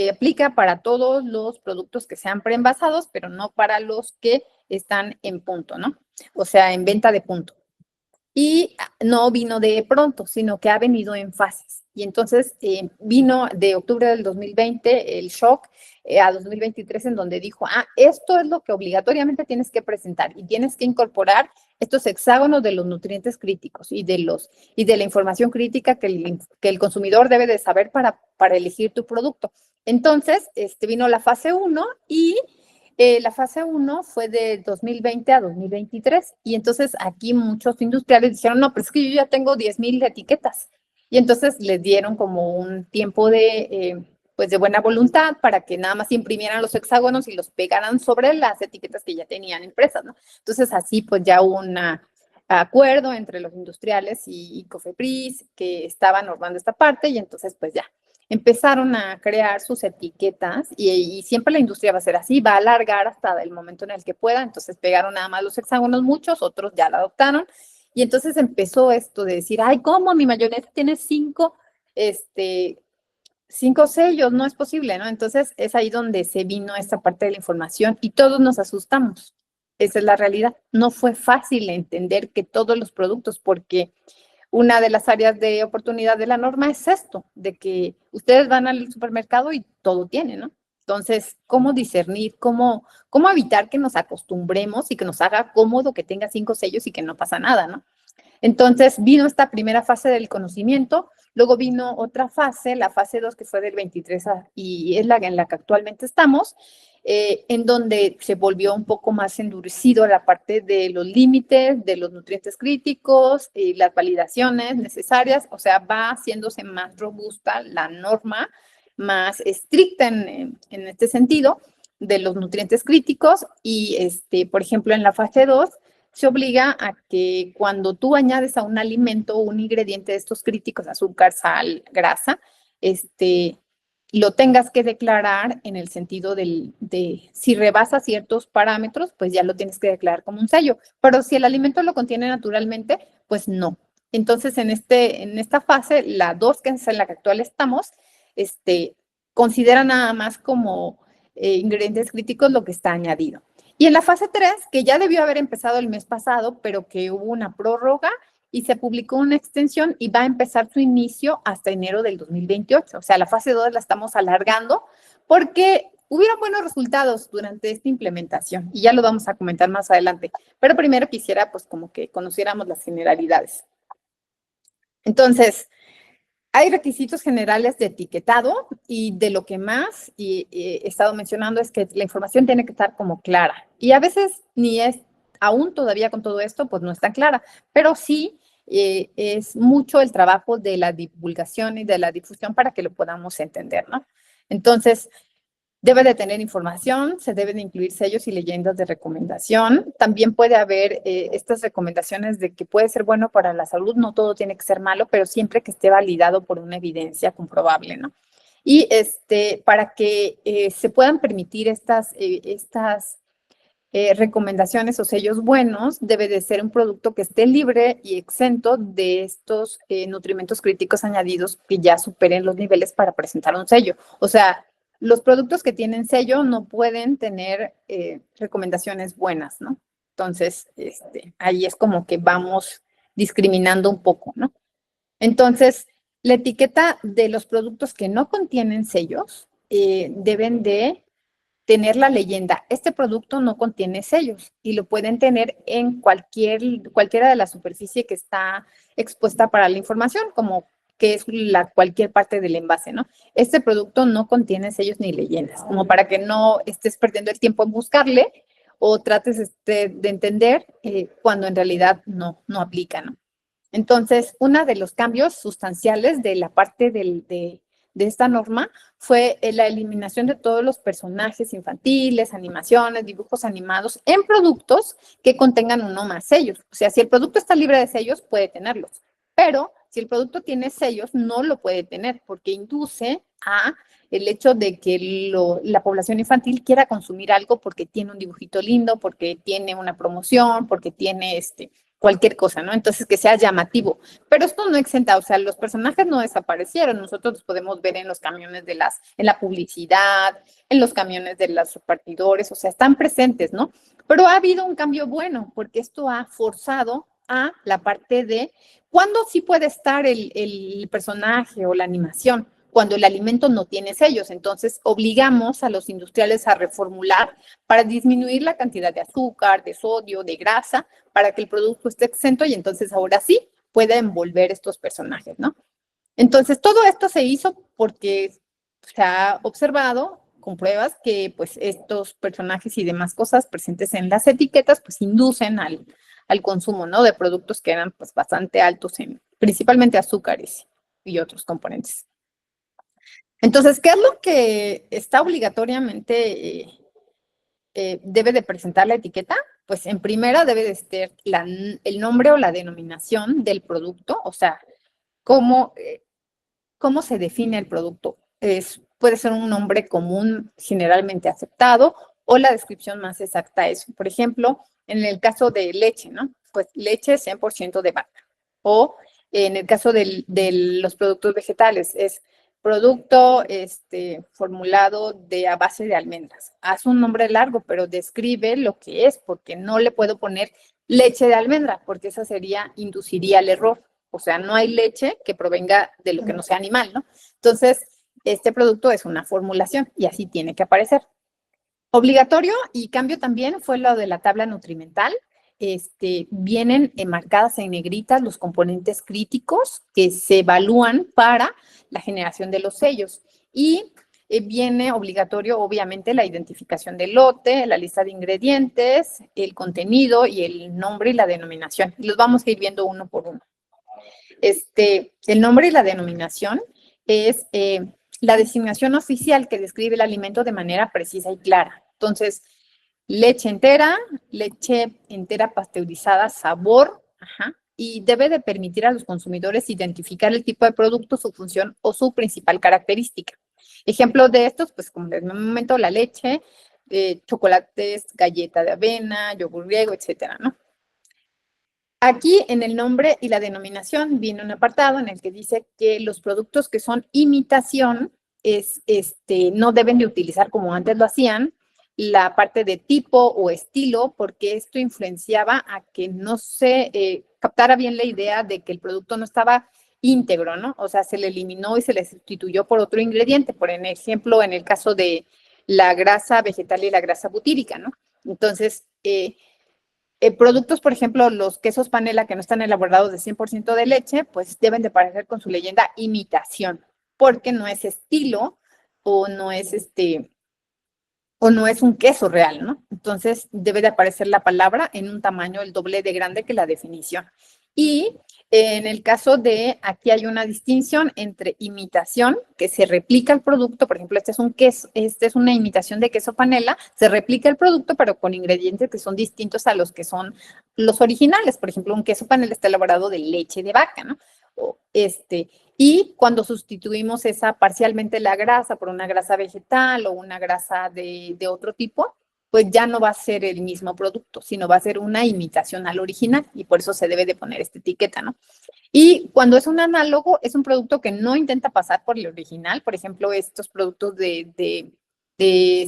aplica para todos los productos que sean preenvasados, pero no para los que están en punto, ¿no? O sea, en venta de punto. Y no vino de pronto, sino que ha venido en fases. Y entonces vino de octubre del 2020 el shock a 2023, en donde dijo, esto es lo que obligatoriamente tienes que presentar y tienes que incorporar estos hexágonos de los nutrientes críticos y de la información crítica que el consumidor debe de saber para elegir tu producto. Entonces, vino la fase 1 y la fase 1 fue de 2020 a 2023, y entonces aquí muchos industriales dijeron, no, pero es que yo ya tengo 10,000 etiquetas, y entonces les dieron como un tiempo pues de buena voluntad para que nada más imprimieran los hexágonos y los pegaran sobre las etiquetas que ya tenían impresas, ¿no? Entonces así pues ya hubo un acuerdo entre los industriales y COFEPRIS que estaban normando esta parte, y entonces pues ya empezaron a crear sus etiquetas y siempre la industria va a ser así, va a alargar hasta el momento en el que pueda. Entonces pegaron nada más los hexágonos muchos, otros ya la adoptaron, y entonces empezó esto de decir, ¿cómo mi mayonesa tiene 5 sellos? No es posible, ¿no? Entonces es ahí donde se vino esta parte de la información y todos nos asustamos. Esa es la realidad. No fue fácil entender que todos los productos, porque una de las áreas de oportunidad de la norma es esto, de que ustedes van al supermercado y todo tiene, ¿no? Entonces, ¿cómo discernir? ¿Cómo evitar que nos acostumbremos y que nos haga cómodo que tenga 5 sellos y que no pasa nada, ¿no? Entonces, vino esta primera fase del conocimiento, luego vino otra fase, la fase 2, que fue del 23 y es en la que actualmente estamos, en donde se volvió un poco más endurecido la parte de los límites, de los nutrientes críticos, las validaciones necesarias, o sea, va haciéndose más robusta la norma, más estricta en este sentido de los nutrientes críticos, y por ejemplo, en la fase 2 se obliga a que cuando tú añades a un alimento un ingrediente de estos críticos, azúcar, sal, grasa, lo tengas que declarar en el sentido de si rebasa ciertos parámetros, pues ya lo tienes que declarar como un sello. Pero si el alimento lo contiene naturalmente, pues no. Entonces, en esta fase, la 2, que es en la que actual estamos, considera nada más como ingredientes críticos lo que está añadido. Y en la fase 3, que ya debió haber empezado el mes pasado, pero que hubo una prórroga y se publicó una extensión y va a empezar su inicio hasta enero del 2028. O sea, la fase 2 la estamos alargando porque hubieron buenos resultados durante esta implementación y ya lo vamos a comentar más adelante. Pero primero quisiera pues como que conociéramos las generalidades. Entonces, hay requisitos generales de etiquetado, y de lo que más he estado mencionando es que la información tiene que estar como clara. Y a veces ni es, aún todavía con todo esto, pues no es tan clara, pero sí es mucho el trabajo de la divulgación y de la difusión para que lo podamos entender, ¿no? Entonces, debe de tener información, se deben de incluir sellos y leyendas de recomendación. También puede haber estas recomendaciones de que puede ser bueno para la salud, no todo tiene que ser malo, pero siempre que esté validado por una evidencia comprobable, ¿no? Y para que se puedan permitir estas recomendaciones o sellos buenos, debe de ser un producto que esté libre y exento de estos nutrimentos críticos añadidos que ya superen los niveles para presentar un sello. O sea, los productos que tienen sello no pueden tener recomendaciones buenas, ¿no? Entonces, ahí es como que vamos discriminando un poco, ¿no? Entonces, la etiqueta de los productos que no contienen sellos deben de tener la leyenda, este producto no contiene sellos y lo pueden tener en cualquiera de la superficie que está expuesta para la información, como que es cualquier parte del envase, ¿no? Este producto no contiene sellos ni leyendas, como para que no estés perdiendo el tiempo en buscarle o trates de entender cuando en realidad no aplica, ¿no? Entonces, uno de los cambios sustanciales de la parte de esta norma fue la eliminación de todos los personajes infantiles, animaciones, dibujos animados en productos que contengan uno o más sellos. O sea, si el producto está libre de sellos, puede tenerlos, pero si el producto tiene sellos, no lo puede tener porque induce a el hecho de que la población infantil quiera consumir algo porque tiene un dibujito lindo, porque tiene una promoción, porque tiene cualquier cosa, ¿no? Entonces, que sea llamativo. Pero esto no exenta, o sea, los personajes no desaparecieron, nosotros los podemos ver en los camiones en la publicidad, en los camiones de los repartidores, o sea, están presentes, ¿no? Pero ha habido un cambio bueno, porque esto ha forzado a la parte de cuándo sí puede estar el personaje o la animación, cuando el alimento no tiene sellos. Entonces, obligamos a los industriales a reformular para disminuir la cantidad de azúcar, de sodio, de grasa, para que el producto esté exento y entonces ahora sí pueda envolver estos personajes, ¿no? Entonces, todo esto se hizo porque se ha observado con pruebas que pues estos personajes y demás cosas presentes en las etiquetas pues inducen al consumo, ¿no? De productos que eran pues bastante altos en principalmente azúcares y otros componentes. Entonces, ¿qué es lo que está obligatoriamente debe de presentar la etiqueta? Pues en primera debe de ser el nombre o la denominación del producto, o sea, cómo se define el producto. Puede ser un nombre común generalmente aceptado o la descripción más exacta es, por ejemplo, en el caso de leche, ¿no? Pues leche 100% de vaca. O en el caso de los productos vegetales, es producto formulado a base de almendras. Haz un nombre largo, pero describe lo que es, porque no le puedo poner leche de almendra, porque esa induciría al error. O sea, no hay leche que provenga de lo que no sea animal, ¿no? Entonces, este producto es una formulación y así tiene que aparecer. Obligatorio y cambio también fue lo de la tabla nutrimental. Vienen enmarcadas en negritas los componentes críticos que se evalúan para la generación de los sellos. Y viene obligatorio, obviamente, la identificación del lote, la lista de ingredientes, el contenido y el nombre y la denominación. Los vamos a ir viendo uno por uno. El nombre y la denominación es la designación oficial que describe el alimento de manera precisa y clara. Entonces, leche entera pasteurizada, sabor, y debe de permitir a los consumidores identificar el tipo de producto, su función o su principal característica. Ejemplos de estos, pues como les momento, la leche, chocolates, galleta de avena, yogur griego, etcétera, ¿no? Aquí en el nombre y la denominación viene un apartado en el que dice que los productos que son imitación no deben de utilizar como antes lo hacían la parte de tipo o estilo, porque esto influenciaba a que no se captara bien la idea de que el producto no estaba íntegro, ¿no? O sea, se le eliminó y se le sustituyó por otro ingrediente, por ejemplo, en el caso de la grasa vegetal y la grasa butírica, ¿no? Entonces, productos, por ejemplo, los quesos panela que no están elaborados de 100% de leche, pues deben de aparecer con su leyenda imitación, porque no es estilo o no es o no es un queso real, ¿no? Entonces debe de aparecer la palabra en un tamaño el doble de grande que la definición. Y en el caso de, aquí hay una distinción entre imitación, que se replica el producto, por ejemplo, este es un queso, este es una imitación de queso panela, se replica el producto, pero con ingredientes que son distintos a los que son los originales. Por ejemplo, un queso panela está elaborado de leche de vaca, ¿no? Y cuando sustituimos esa parcialmente la grasa por una grasa vegetal o una grasa de otro tipo, pues ya no va a ser el mismo producto, sino va a ser una imitación al original y por eso se debe de poner esta etiqueta, ¿no? Y cuando es un análogo, es un producto que no intenta pasar por el original, por ejemplo, estos productos de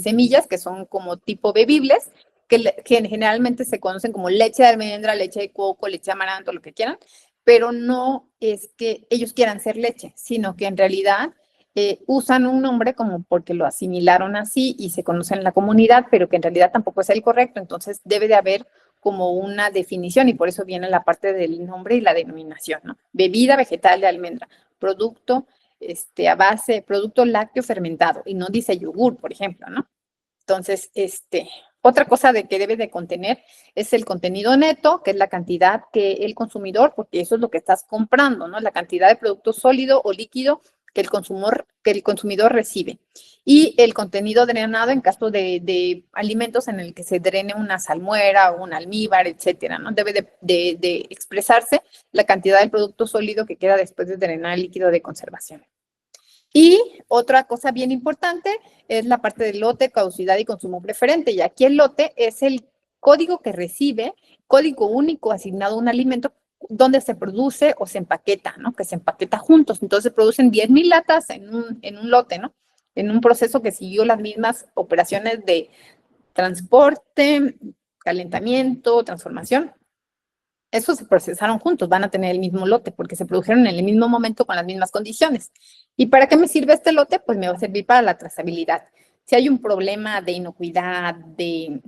semillas que son como tipo bebibles, que generalmente se conocen como leche de almendra, leche de coco, leche de amaranto, lo que quieran, pero no es que ellos quieran ser leche, sino que en realidad usan un nombre como porque lo asimilaron así y se conocen en la comunidad, pero que en realidad tampoco es el correcto. Entonces debe de haber como una definición y por eso viene la parte del nombre y la denominación, ¿no? Bebida vegetal de almendra, producto a base, producto lácteo fermentado, y no dice yogur, por ejemplo, ¿no? Entonces, otra cosa de que debe de contener es el contenido neto, que es la cantidad que el consumidor, porque eso es lo que estás comprando, ¿no? La cantidad de producto sólido o líquido que el consumidor recibe. Y el contenido drenado en caso de alimentos en el que se drene una salmuera o un almíbar, etcétera, ¿no? Debe de expresarse la cantidad del producto sólido que queda después de drenar el líquido de conservación. Y otra cosa bien importante es la parte del lote, caducidad y consumo preferente. Y aquí el lote es el código que recibe, código único asignado a un alimento donde se produce o se empaqueta, ¿no? Que se empaqueta juntos. Entonces producen 10,000 latas en un lote, ¿no? En un proceso que siguió las mismas operaciones de transporte, calentamiento, transformación. Esos se procesaron juntos, van a tener el mismo lote porque se produjeron en el mismo momento con las mismas condiciones. ¿Y para qué me sirve este lote? Pues me va a servir para la trazabilidad. Si hay un problema de inocuidad, de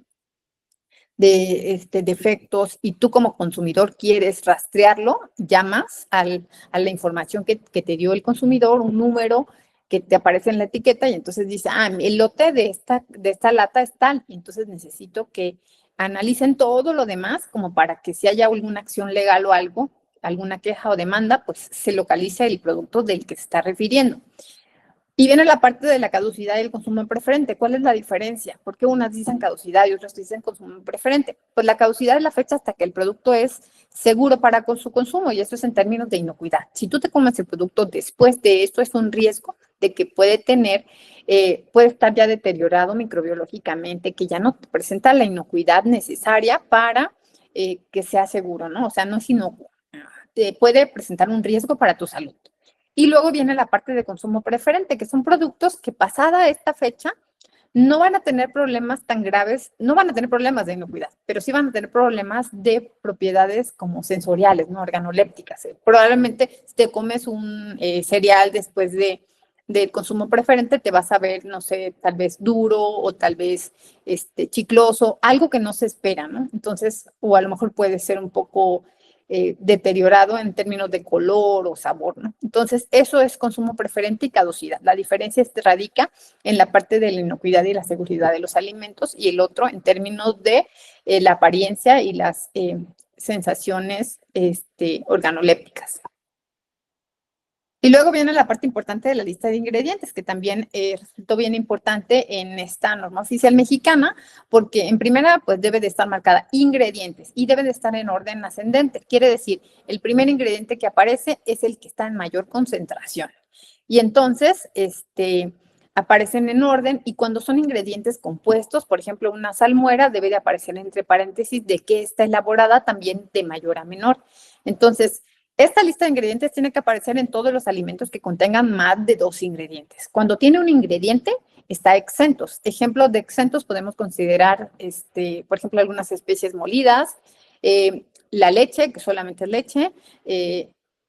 defectos y tú como consumidor quieres rastrearlo, llamas a la información que te dio el consumidor, un número que te aparece en la etiqueta y entonces dice, el lote de esta lata es tal, y entonces necesito que analicen todo lo demás como para que si haya alguna acción legal o algo, alguna queja o demanda, pues se localice el producto del que se está refiriendo. Y viene la parte de la caducidad y el consumo preferente. ¿Cuál es la diferencia? ¿Por qué unas dicen caducidad y otras dicen consumo preferente? Pues la caducidad es la fecha hasta que el producto es seguro para su consumo y eso es en términos de inocuidad. Si tú te comes el producto después de esto, es un riesgo de que puede estar ya deteriorado microbiológicamente, que ya no presenta la inocuidad necesaria para que sea seguro, ¿no? O sea, no es inocuo. Puede presentar un riesgo para tu salud. Y luego viene la parte de consumo preferente, que son productos que pasada esta fecha no van a tener problemas tan graves, no van a tener problemas de inocuidad, pero sí van a tener problemas de propiedades como sensoriales, ¿no? Organolépticas. Probablemente si te comes un cereal después del consumo preferente, te vas a ver, no sé, tal vez duro o tal vez chicloso, algo que no se espera, ¿no? Entonces, o a lo mejor puede ser un poco deteriorado en términos de color o sabor, ¿no? Entonces, eso es consumo preferente y caducidad. La diferencia radica en la parte de la inocuidad y la seguridad de los alimentos y el otro en términos de la apariencia y las sensaciones organolépticas. Y luego viene la parte importante de la lista de ingredientes, que también resultó bien importante en esta norma oficial mexicana, porque en primera, pues debe de estar marcada ingredientes y debe de estar en orden ascendente. Quiere decir, el primer ingrediente que aparece es el que está en mayor concentración. Y entonces, aparecen en orden y cuando son ingredientes compuestos, por ejemplo, una salmuera debe de aparecer entre paréntesis de qué está elaborada también de mayor a menor. Entonces, esta lista de ingredientes tiene que aparecer en todos los alimentos que contengan más de 2 ingredientes. Cuando tiene un ingrediente, está exentos. Ejemplos de exentos podemos considerar, por ejemplo, algunas especies molidas, la leche, que solamente es leche,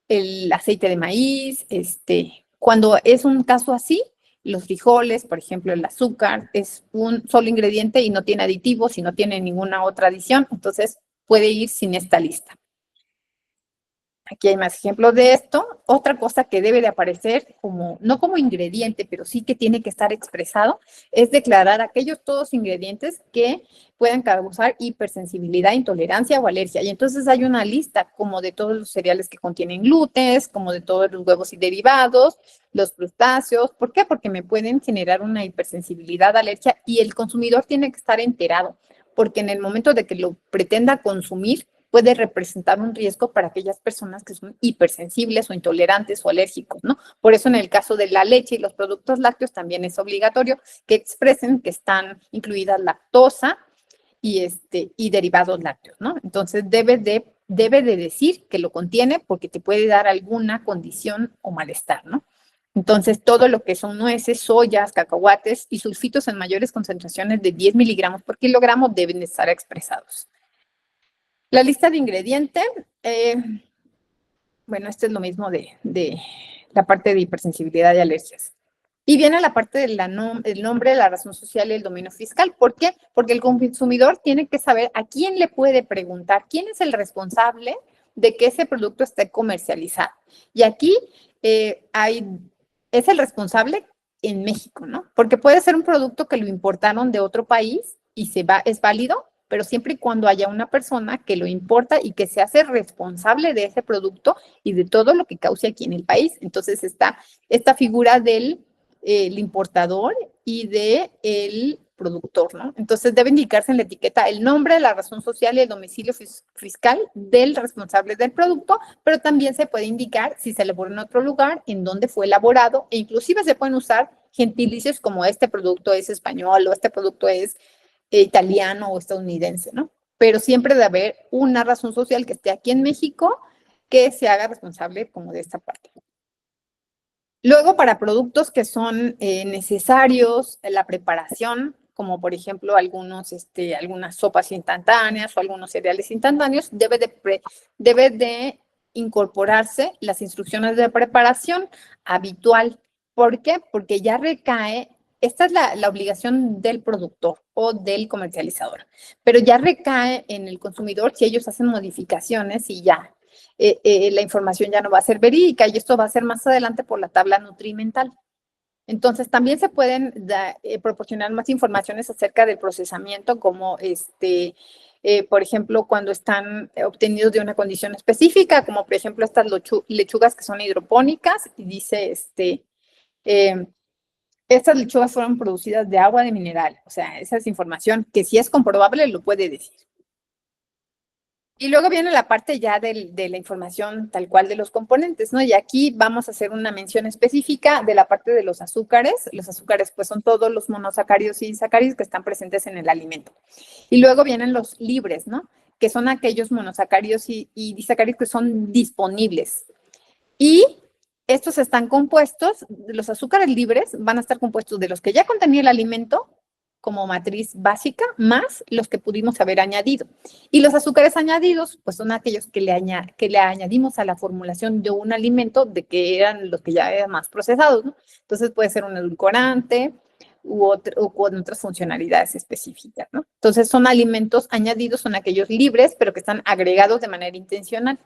el aceite de maíz. Cuando es un caso así, los frijoles, por ejemplo, el azúcar, es un solo ingrediente y no tiene aditivos y no tiene ninguna otra adición, entonces puede ir sin esta lista. Aquí hay más ejemplos de esto. Otra cosa que debe de aparecer, no como ingrediente, pero sí que tiene que estar expresado, es declarar aquellos todos ingredientes que puedan causar hipersensibilidad, intolerancia o alergia. Y entonces hay una lista como de todos los cereales que contienen gluten, como de todos los huevos y derivados, los crustáceos. ¿Por qué? Porque me pueden generar una hipersensibilidad, alergia y el consumidor tiene que estar enterado, porque en el momento de que lo pretenda consumir, puede representar un riesgo para aquellas personas que son hipersensibles o intolerantes o alérgicos, ¿no? Por eso en el caso de la leche y los productos lácteos también es obligatorio que expresen que están incluidas lactosa y derivados lácteos, ¿no? Entonces debe de decir que lo contiene porque te puede dar alguna condición o malestar, ¿no? Entonces, todo lo que son nueces, soyas, cacahuates y sulfitos en mayores concentraciones de 10 miligramos por kilogramo deben de estar expresados. La lista de ingredientes, bueno, este es lo mismo de la parte de hipersensibilidad y alergias. Y viene la parte del nombre, la razón social y el dominio fiscal. ¿Por qué? Porque el consumidor tiene que saber a quién le puede preguntar, quién es el responsable de que ese producto esté comercializado. Y aquí es el responsable en México, ¿no? Porque puede ser un producto que lo importaron de otro país y es válido, pero siempre y cuando haya una persona que lo importa y que se hace responsable de ese producto y de todo lo que cause aquí en el país. Entonces está esta figura del importador y del productor, ¿no? Entonces debe indicarse en la etiqueta el nombre, la razón social y el domicilio fiscal del responsable del producto, pero también se puede indicar si se elaboró en otro lugar, en dónde fue elaborado, e inclusive se pueden usar gentilicios como este producto es español o este producto es italiano o estadounidense, ¿no? Pero siempre debe haber una razón social que esté aquí en México que se haga responsable como de esta parte. Luego, para productos que son necesarios en la preparación, como por ejemplo algunas sopas instantáneas o algunos cereales instantáneos, debe de incorporarse las instrucciones de preparación habitual. ¿Por qué? Porque ya recae, esta es la obligación del productor o del comercializador, pero ya recae en el consumidor si ellos hacen modificaciones y ya la información ya no va a ser verídica y esto va a ser más adelante por la tabla nutrimental. Entonces, también se pueden proporcionar más informaciones acerca del procesamiento, como por ejemplo, cuando están obtenidos de una condición específica, como por ejemplo estas lechugas que son hidropónicas, y dice, estas lechugas fueron producidas de agua de mineral. O sea, esa es información que si es comprobable lo puede decir. Y luego viene la parte ya de la información tal cual de los componentes, ¿no? Y aquí vamos a hacer una mención específica de la parte de los azúcares. Los azúcares, pues, son todos los monosacáridos y disacáridos que están presentes en el alimento. Y luego vienen los libres, ¿no? Que son aquellos monosacáridos y disacáridos que son disponibles. Y estos están compuestos, los azúcares libres van a estar compuestos de los que ya contenía el alimento, como matriz básica, más los que pudimos haber añadido. Y los azúcares añadidos, pues son aquellos que le añadimos a la formulación de un alimento de que eran los que ya eran más procesados, ¿no? Entonces puede ser un edulcorante o con otras funcionalidades específicas, ¿no? Entonces son alimentos añadidos, son aquellos libres, pero que están agregados de manera intencional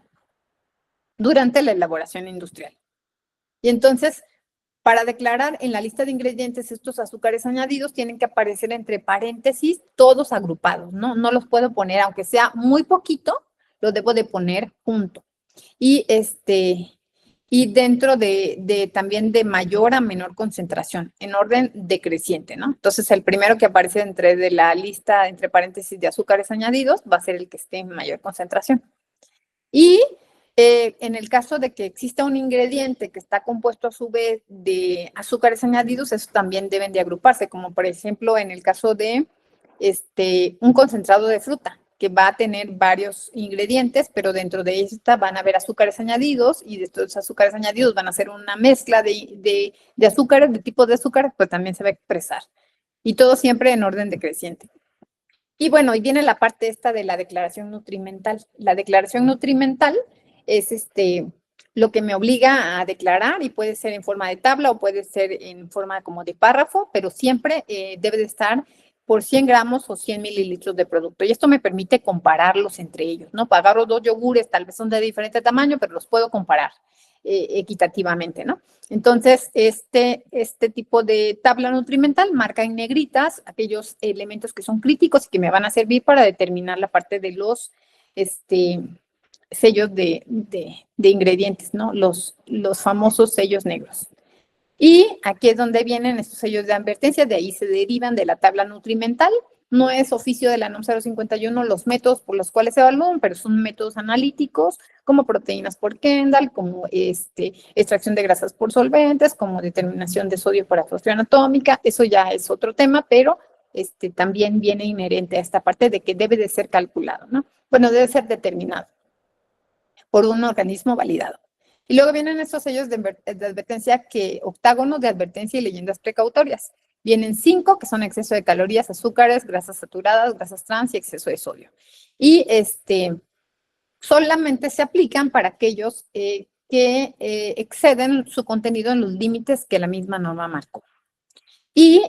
durante la elaboración industrial. Y entonces, para declarar en la lista de ingredientes estos azúcares añadidos, tienen que aparecer entre paréntesis todos agrupados, ¿no? No los puedo poner, aunque sea muy poquito, los debo de poner junto. Y dentro también de mayor a menor concentración, en orden decreciente, ¿no? Entonces, el primero que aparece de la lista, entre paréntesis, de azúcares añadidos, va a ser el que esté en mayor concentración. Y en el caso de que exista un ingrediente que está compuesto a su vez de azúcares añadidos, esos también deben de agruparse, como por ejemplo en el caso de un concentrado de fruta, que va a tener varios ingredientes, pero dentro de esta van a haber azúcares añadidos y de estos azúcares añadidos van a ser una mezcla de azúcares, de tipos de azúcares, pues también se va a expresar. Y todo siempre en orden decreciente. Y bueno, y viene la parte esta de la declaración nutrimental. La declaración nutrimental es lo que me obliga a declarar y puede ser en forma de tabla o puede ser en forma como de párrafo, pero siempre debe de estar por 100 gramos o 100 mililitros de producto. Y esto me permite compararlos entre ellos, ¿no? Agarro 2 yogures, tal vez son de diferente tamaño, pero los puedo comparar equitativamente, ¿no? Entonces, este tipo de tabla nutrimental marca en negritas aquellos elementos que son críticos y que me van a servir para determinar la parte de los sellos de ingredientes, ¿no? Los famosos sellos negros. Y aquí es donde vienen estos sellos de advertencia, de ahí se derivan de la tabla nutrimental. No es oficio de la NOM 051 los métodos por los cuales se evalúan, pero son métodos analíticos, como proteínas por Kendall, como extracción de grasas por solventes, como determinación de sodio por absorción atómica. Eso ya es otro tema, pero también viene inherente a esta parte de que debe de ser calculado, ¿no? Bueno, debe ser determinado por un organismo validado. Y luego vienen estos sellos de advertencia, octágonos de advertencia y leyendas precautorias. Vienen 5, que son exceso de calorías, azúcares, grasas saturadas, grasas trans y exceso de sodio. Y solamente se aplican para aquellos que exceden su contenido en los límites que la misma norma marcó. Y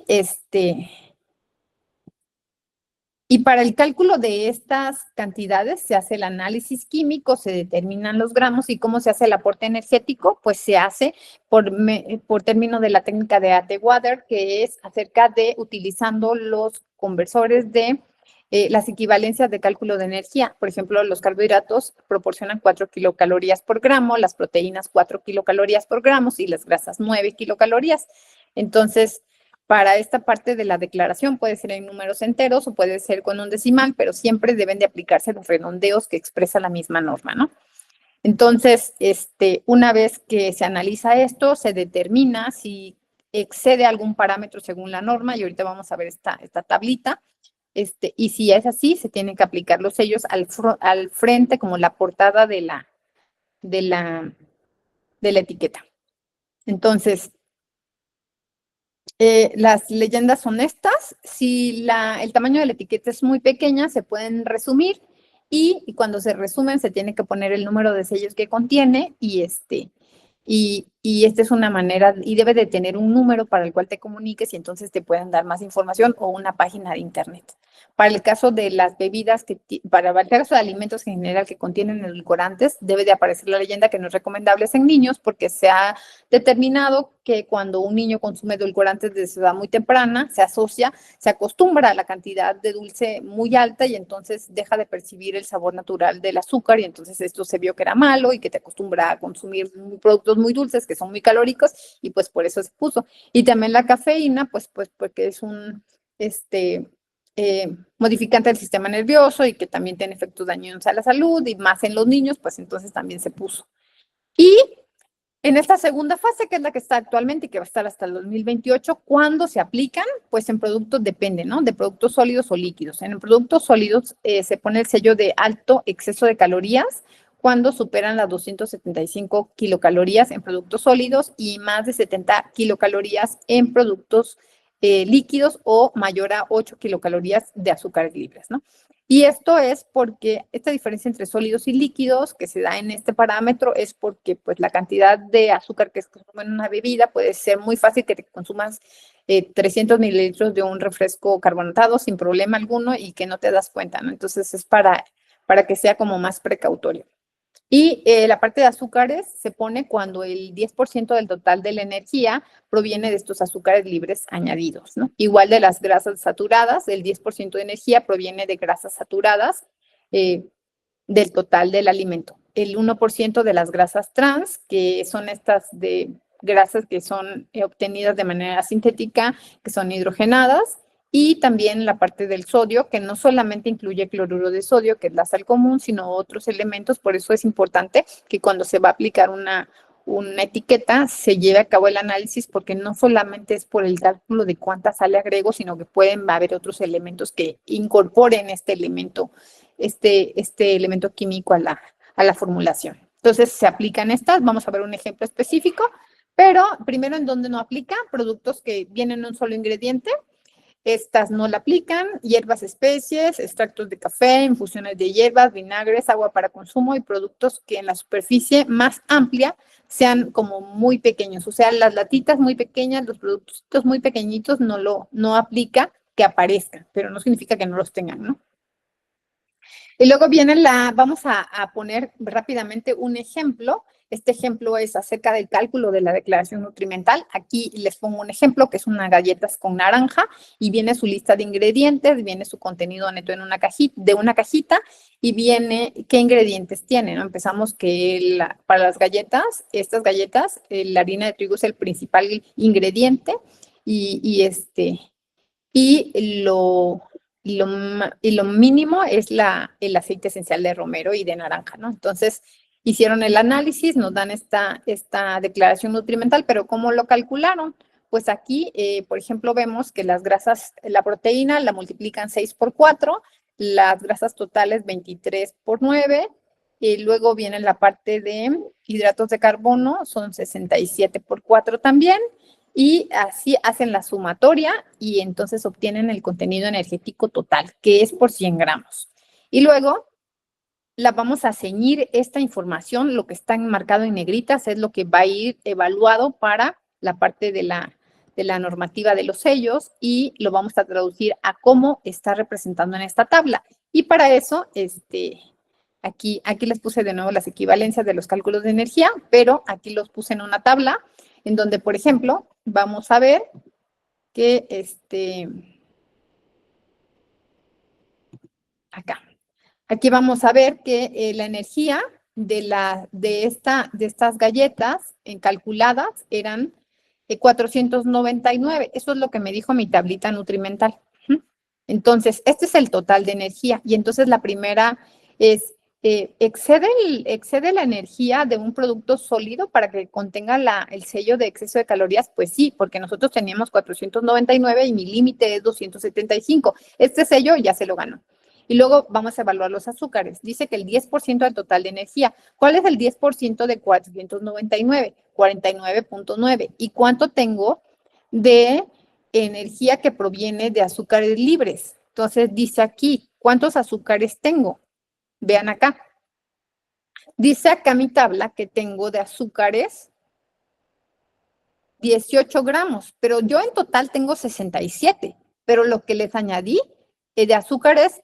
para el cálculo de estas cantidades se hace el análisis químico, se determinan los gramos. ¿Y cómo se hace el aporte energético? Pues se hace por término de la técnica de Atwater, que es acerca de utilizando los conversores de las equivalencias de cálculo de energía. Por ejemplo, los carbohidratos proporcionan 4 kilocalorías por gramo, las proteínas 4 kilocalorías por gramo y las grasas 9 kilocalorías. Entonces, para esta parte de la declaración puede ser en números enteros o puede ser con un decimal, pero siempre deben de aplicarse los redondeos que expresa la misma norma, ¿no? Entonces, una vez que se analiza esto, se determina si excede algún parámetro según la norma, y ahorita vamos a ver esta tablita. Y si es así, se tienen que aplicar los sellos al frente, como la portada de la etiqueta. Entonces, las leyendas son estas. Si el tamaño de la etiqueta es muy pequeña, se pueden resumir, y cuando se resumen se tiene que poner el número de sellos que contiene, y esta es una manera, y debe de tener un número para el cual te comuniques, y entonces te pueden dar más información, o una página de internet. Para el caso de las bebidas, para el caso de alimentos en general que contienen edulcorantes, debe de aparecer la leyenda que no es recomendable en niños, porque se ha determinado que cuando un niño consume edulcorantes desde edad muy temprana, se acostumbra a la cantidad de dulce muy alta, y entonces deja de percibir el sabor natural del azúcar, y entonces esto se vio que era malo y que te acostumbra a consumir productos muy dulces que son muy calóricos, y pues por eso se puso. Y también la cafeína, pues porque es un modificante del sistema nervioso, y que también tiene efectos dañinos a la salud, y más en los niños, pues entonces también se puso. Y en esta segunda fase, que es la que está actualmente y que va a estar hasta el 2028, ¿cuándo se aplican? Pues en productos depende, ¿no? De productos sólidos o líquidos. En productos sólidos se pone el sello de alto exceso de calorías cuando superan las 275 kilocalorías en productos sólidos y más de 70 kilocalorías en productos líquidos, o mayor a 8 kilocalorías de azúcares libres, ¿no? Y esto es porque esta diferencia entre sólidos y líquidos que se da en este parámetro es porque pues la cantidad de azúcar que se consume en una bebida puede ser muy fácil que te consumas 300 mililitros de un refresco carbonatado sin problema alguno y que no te das cuenta, ¿no? Entonces es para que sea como más precautorio. Y la parte de azúcares se pone cuando el 10% del total de la energía proviene de estos azúcares libres añadidos, ¿no? Igual de las grasas saturadas, el 10% de energía proviene de grasas saturadas del total del alimento. El 1% de las grasas trans, que son estas de grasas que son obtenidas de manera sintética, que son hidrogenadas. Y también la parte del sodio, que no solamente incluye cloruro de sodio, que es la sal común, sino otros elementos. Por eso es importante que cuando se va a aplicar una etiqueta se lleve a cabo el análisis, porque no solamente es por el cálculo de cuánta sal le agrego, sino que pueden haber otros elementos que incorporen este elemento químico a la formulación. Entonces se aplican estas. Vamos a ver un ejemplo específico, pero primero, en donde no aplica, productos que vienen en un solo ingrediente. Estas no la aplican: hierbas, especies, extractos de café, infusiones de hierbas, vinagres, agua para consumo, y productos que en la superficie más amplia sean como muy pequeños. O sea, las latitas muy pequeñas, los productos muy pequeñitos no aplica que aparezcan, pero no significa que no los tengan, ¿no? Y luego viene vamos a poner rápidamente un ejemplo. Este ejemplo es acerca del cálculo de la declaración nutrimental. Aquí les pongo un ejemplo, que es unas galletas con naranja, y viene su lista de ingredientes, viene su contenido neto en una cajita, y viene qué ingredientes tiene, ¿no? Empezamos que para las galletas, estas galletas, la harina de trigo es el principal ingrediente, y lo mínimo es el aceite esencial de romero y de naranja, ¿no? Entonces, hicieron el análisis, nos dan esta declaración nutrimental, pero ¿cómo lo calcularon? Pues aquí, por ejemplo, vemos que las grasas, la proteína la multiplican 6 por 4, las grasas totales 23 por 9, y luego viene la parte de hidratos de carbono, son 67 por 4 también, y así hacen la sumatoria y entonces obtienen el contenido energético total, que es por 100 gramos. Y luego la vamos a ceñir esta información, lo que está enmarcado en negritas es lo que va a ir evaluado para la parte de la normativa de los sellos y lo vamos a traducir a cómo está representando en esta tabla. Y para eso, aquí les puse de nuevo las equivalencias de los cálculos de energía, pero aquí los puse en una tabla en donde, por ejemplo, vamos a ver que acá. Aquí vamos a ver que la energía de estas galletas calculadas eran 499. Eso es lo que me dijo mi tablita nutrimental. Entonces, este es el total de energía. Y entonces la primera es, ¿excede la energía de un producto sólido para que contenga el sello de exceso de calorías? Pues sí, porque nosotros teníamos 499 y mi límite es 275. Este sello ya se lo ganó. Y luego vamos a evaluar los azúcares. Dice que el 10% del total de energía. ¿Cuál es el 10% de 499? 49.9. ¿Y cuánto tengo de energía que proviene de azúcares libres? Entonces dice aquí, ¿cuántos azúcares tengo? Vean acá. Dice acá mi tabla que tengo de azúcares 18 gramos, pero yo en total tengo 67, pero lo que les añadí de azúcares,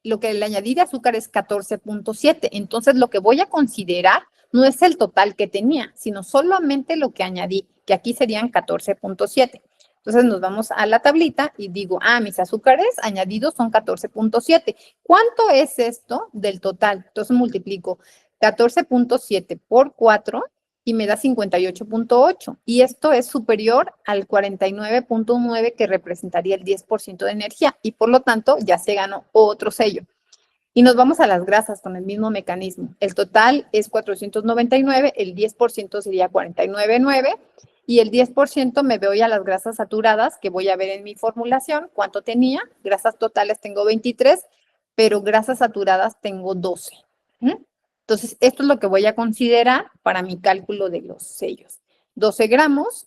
lo que le añadí de azúcar es 14.7. Entonces, lo que voy a considerar no es el total que tenía, sino solamente lo que añadí, que aquí serían 14.7. Entonces, nos vamos a la tablita y digo, mis azúcares añadidos son 14.7. ¿Cuánto es esto del total? Entonces, multiplico 14.7 por 4 y me da 58.8. Y esto es superior al 49.9 que representaría el 10% de energía. Y por lo tanto, ya se ganó otro sello. Y nos vamos a las grasas con el mismo mecanismo. El total es 499, el 10% sería 49.9 y el 10% me voy a las grasas saturadas que voy a ver en mi formulación. ¿Cuánto tenía? Grasas totales tengo 23, pero grasas saturadas tengo 12. Entonces, esto es lo que voy a considerar para mi cálculo de los sellos. 12 gramos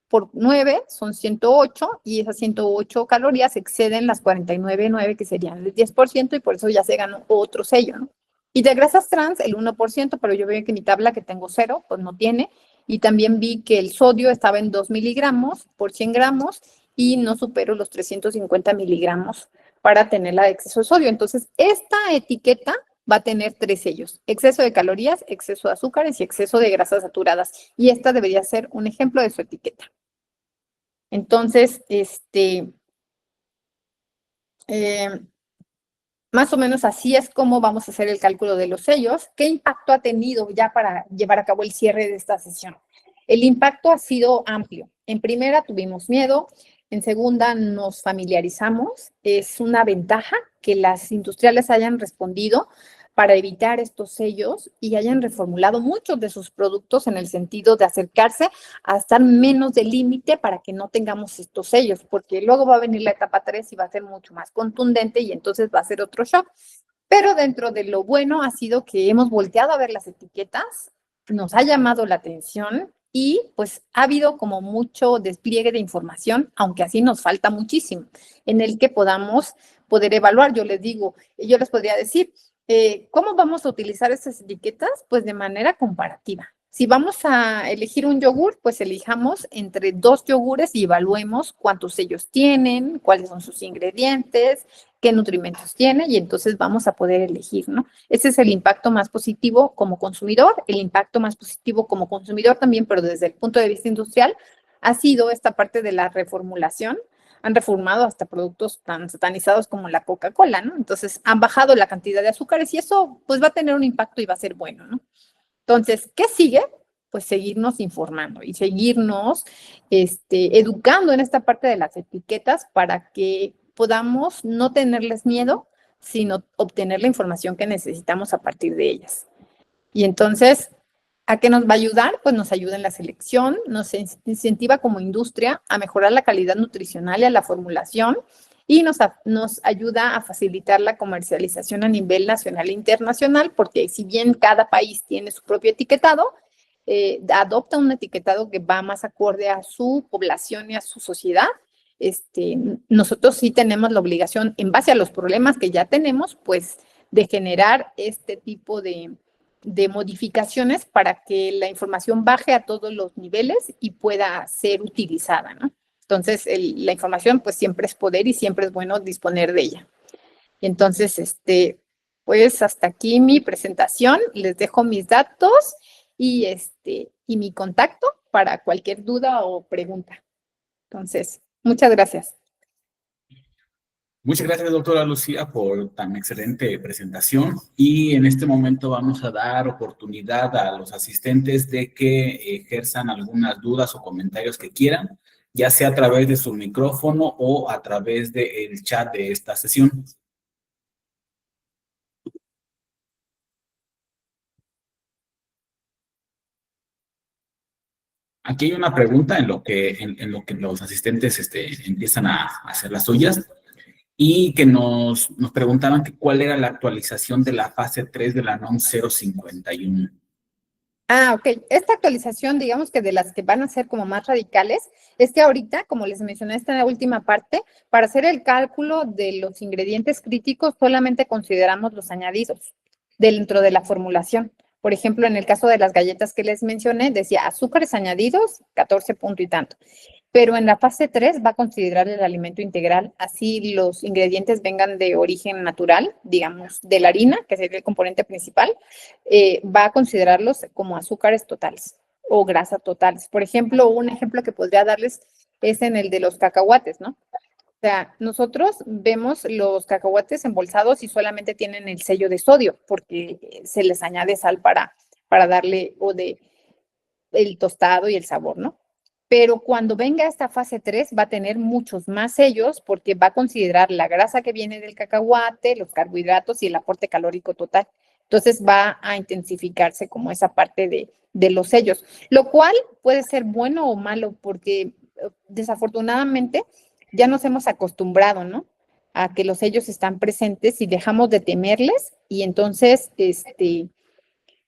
por 9 son 108 y esas 108 calorías exceden las 49.9 que serían el 10% y por eso ya se ganó otro sello, ¿no? Y de grasas trans, el 1%, pero yo veo que mi tabla que tengo 0, pues no tiene. Y también vi que el sodio estaba en 2 miligramos por 100 gramos y no supero los 350 miligramos para tener la de exceso de sodio. Entonces, esta etiqueta va a tener 3 sellos: exceso de calorías, exceso de azúcares y exceso de grasas saturadas. Y esta debería ser un ejemplo de su etiqueta. Entonces, más o menos así es como vamos a hacer el cálculo de los sellos. ¿Qué impacto ha tenido ya para llevar a cabo el cierre de esta sesión? El impacto ha sido amplio. En primera, tuvimos miedo. En segunda, nos familiarizamos. Es una ventaja que las industriales hayan respondido para evitar estos sellos y hayan reformulado muchos de sus productos en el sentido de acercarse a estar menos del límite para que no tengamos estos sellos, porque luego va a venir la etapa 3 y va a ser mucho más contundente y entonces va a ser otro shock. Pero dentro de lo bueno ha sido que hemos volteado a ver las etiquetas, nos ha llamado la atención y pues ha habido como mucho despliegue de información, aunque así nos falta muchísimo, en el que podamos poder evaluar. Yo les digo, yo les podría decir, ¿cómo vamos a utilizar estas etiquetas? Pues de manera comparativa. Si vamos a elegir un yogur, pues elijamos entre 2 yogures y evaluemos cuántos sellos tienen, cuáles son sus ingredientes, qué nutrimentos tiene y entonces vamos a poder elegir, ¿no? Ese es el impacto más positivo como consumidor. El impacto más positivo como consumidor también, pero desde el punto de vista industrial, ha sido esta parte de la reformulación. Han reformado hasta productos tan satanizados como la Coca-Cola, ¿no? Entonces, han bajado la cantidad de azúcares y eso, pues, va a tener un impacto y va a ser bueno, ¿no? Entonces, ¿qué sigue? Pues seguirnos informando y seguirnos educando en esta parte de las etiquetas para que podamos no tenerles miedo, sino obtener la información que necesitamos a partir de ellas. Y entonces, ¿a qué nos va a ayudar? Pues nos ayuda en la selección, nos incentiva como industria a mejorar la calidad nutricional y a la formulación y nos ayuda a facilitar la comercialización a nivel nacional e internacional, porque si bien cada país tiene su propio etiquetado, adopta un etiquetado que va más acorde a su población y a su sociedad. Nosotros sí tenemos la obligación, en base a los problemas que ya tenemos, pues de generar este tipo de modificaciones para que la información baje a todos los niveles y pueda ser utilizada, ¿no? Entonces, la información pues siempre es poder y siempre es bueno disponer de ella. Entonces, pues hasta aquí mi presentación. Les dejo mis datos y mi contacto para cualquier duda o pregunta. Entonces, muchas gracias. Muchas gracias, doctora Lucía, por tan excelente presentación. Y en este momento vamos a dar oportunidad a los asistentes de que ejerzan algunas dudas o comentarios que quieran, ya sea a través de su micrófono o a través del chat de esta sesión. Aquí hay una pregunta en lo que los asistentes empiezan a hacer las suyas. Y que nos preguntaban que cuál era la actualización de la fase 3 de la NOM 051. Ok. Esta actualización, digamos que de las que van a ser como más radicales, es que ahorita, como les mencioné esta última parte, para hacer el cálculo de los ingredientes críticos solamente consideramos los añadidos dentro de la formulación. Por ejemplo, en el caso de las galletas que les mencioné, decía azúcares añadidos, 14 punto y tanto. Pero en la fase 3 va a considerar el alimento integral, así los ingredientes vengan de origen natural, digamos, de la harina, que sería el componente principal, va a considerarlos como azúcares totales o grasa totales. Por ejemplo, un ejemplo que podría darles es en el de los cacahuates, ¿no? O sea, nosotros vemos los cacahuates embolsados y solamente tienen el sello de sodio, porque se les añade sal para darle el tostado y el sabor, ¿no? Pero cuando venga esta fase 3 va a tener muchos más sellos porque va a considerar la grasa que viene del cacahuate, los carbohidratos y el aporte calórico total. Entonces va a intensificarse como esa parte de los sellos, lo cual puede ser bueno o malo porque desafortunadamente ya nos hemos acostumbrado, ¿no? A que los sellos están presentes y dejamos de temerles y entonces,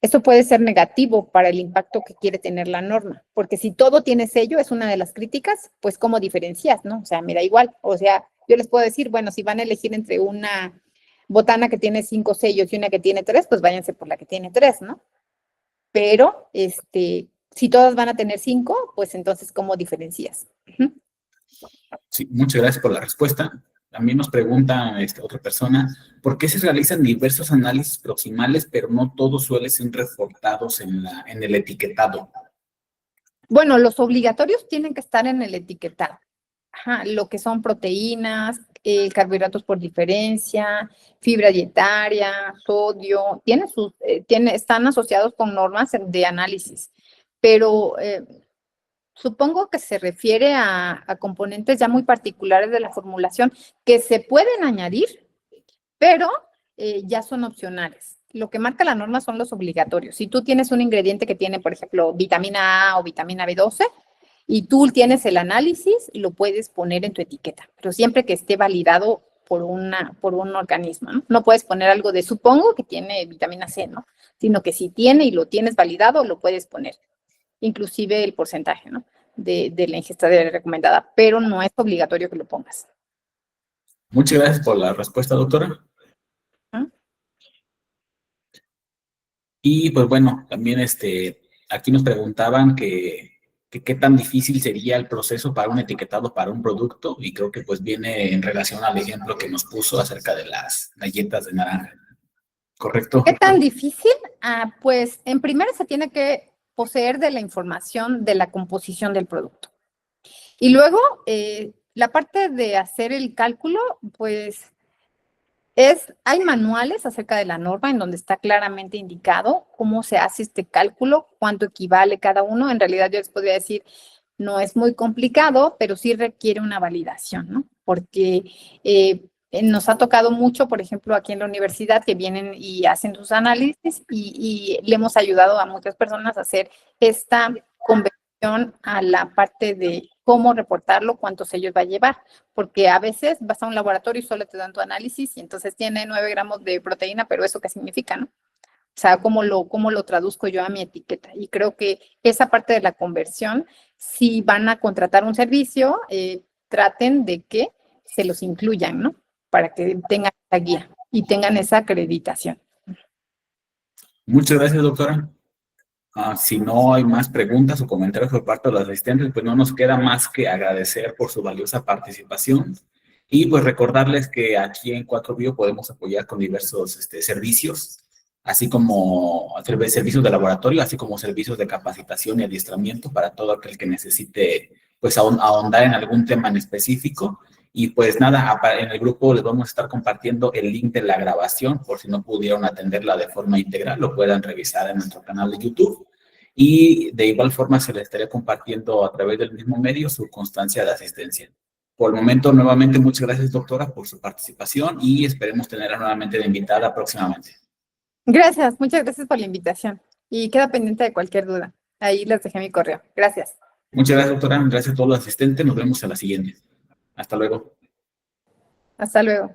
esto puede ser negativo para el impacto que quiere tener la norma, porque si todo tiene sello, es una de las críticas, pues ¿cómo diferencias, no? O sea, me da igual. O sea, yo les puedo decir, bueno, si van a elegir entre una botana que tiene 5 sellos y una que tiene 3, pues váyanse por la que tiene 3, ¿no? Pero, si todas van a tener 5, pues entonces, ¿cómo diferencias? Sí, muchas gracias por la respuesta. También nos pregunta otra persona, ¿por qué se realizan diversos análisis proximales, pero no todos suelen ser reportados en el etiquetado? Bueno, los obligatorios tienen que estar en el etiquetado. Ajá, lo que son proteínas, carbohidratos por diferencia, fibra dietaria, sodio, están asociados con normas de análisis, pero supongo que se refiere a componentes ya muy particulares de la formulación que se pueden añadir, pero ya son opcionales. Lo que marca la norma son los obligatorios. Si tú tienes un ingrediente que tiene, por ejemplo, vitamina A o vitamina B12, y tú tienes el análisis, lo puedes poner en tu etiqueta, pero siempre que esté validado por un organismo, ¿no? No puedes poner algo de supongo que tiene vitamina C, ¿no? Sino que si tiene y lo tienes validado, lo puedes poner, inclusive el porcentaje, ¿no? De la ingesta diaria recomendada, pero no es obligatorio que lo pongas. Muchas gracias por la respuesta, doctora. ¿Ah? Y pues bueno, también aquí nos preguntaban que qué tan difícil sería el proceso para un etiquetado para un producto, y creo que pues viene en relación al ejemplo que nos puso acerca de las galletas de naranja. ¿Correcto? ¿Qué tan difícil? Pues en primera se tiene que poseer de la información de la composición del producto. Y luego, la parte de hacer el cálculo, pues hay manuales acerca de la norma en donde está claramente indicado cómo se hace este cálculo, cuánto equivale cada uno. En realidad yo les podría decir, no es muy complicado, pero sí requiere una validación, ¿no? Porque nos ha tocado mucho, por ejemplo, aquí en la universidad, que vienen y hacen sus análisis y le hemos ayudado a muchas personas a hacer esta conversión a la parte de cómo reportarlo, cuántos sellos va a llevar, porque a veces vas a un laboratorio y solo te dan tu análisis y entonces tiene 9 gramos de proteína, pero ¿eso qué significa, no? O sea, cómo lo traduzco yo a mi etiqueta? Y creo que esa parte de la conversión, si van a contratar un servicio, traten de que se los incluyan, ¿no? Para que tengan esa guía y tengan esa acreditación. Muchas gracias, doctora. Si no hay más preguntas o comentarios por parte de los asistentes, pues no nos queda más que agradecer por su valiosa participación y pues recordarles que aquí en 4Bio podemos apoyar con diversos servicios, así como servicios de laboratorio, así como servicios de capacitación y adiestramiento para todo aquel que necesite pues ahondar en algún tema en específico. Y pues nada, en el grupo les vamos a estar compartiendo el link de la grabación por si no pudieron atenderla de forma integral, lo puedan revisar en nuestro canal de YouTube. Y de igual forma se les estaría compartiendo a través del mismo medio su constancia de asistencia. Por el momento, nuevamente, muchas gracias, doctora, por su participación y esperemos tenerla nuevamente de invitada próximamente. Gracias, muchas gracias por la invitación y queda pendiente de cualquier duda. Ahí les dejé mi correo. Gracias. Muchas gracias, doctora. Gracias a todos los asistentes. Nos vemos en la siguiente. Hasta luego. Hasta luego.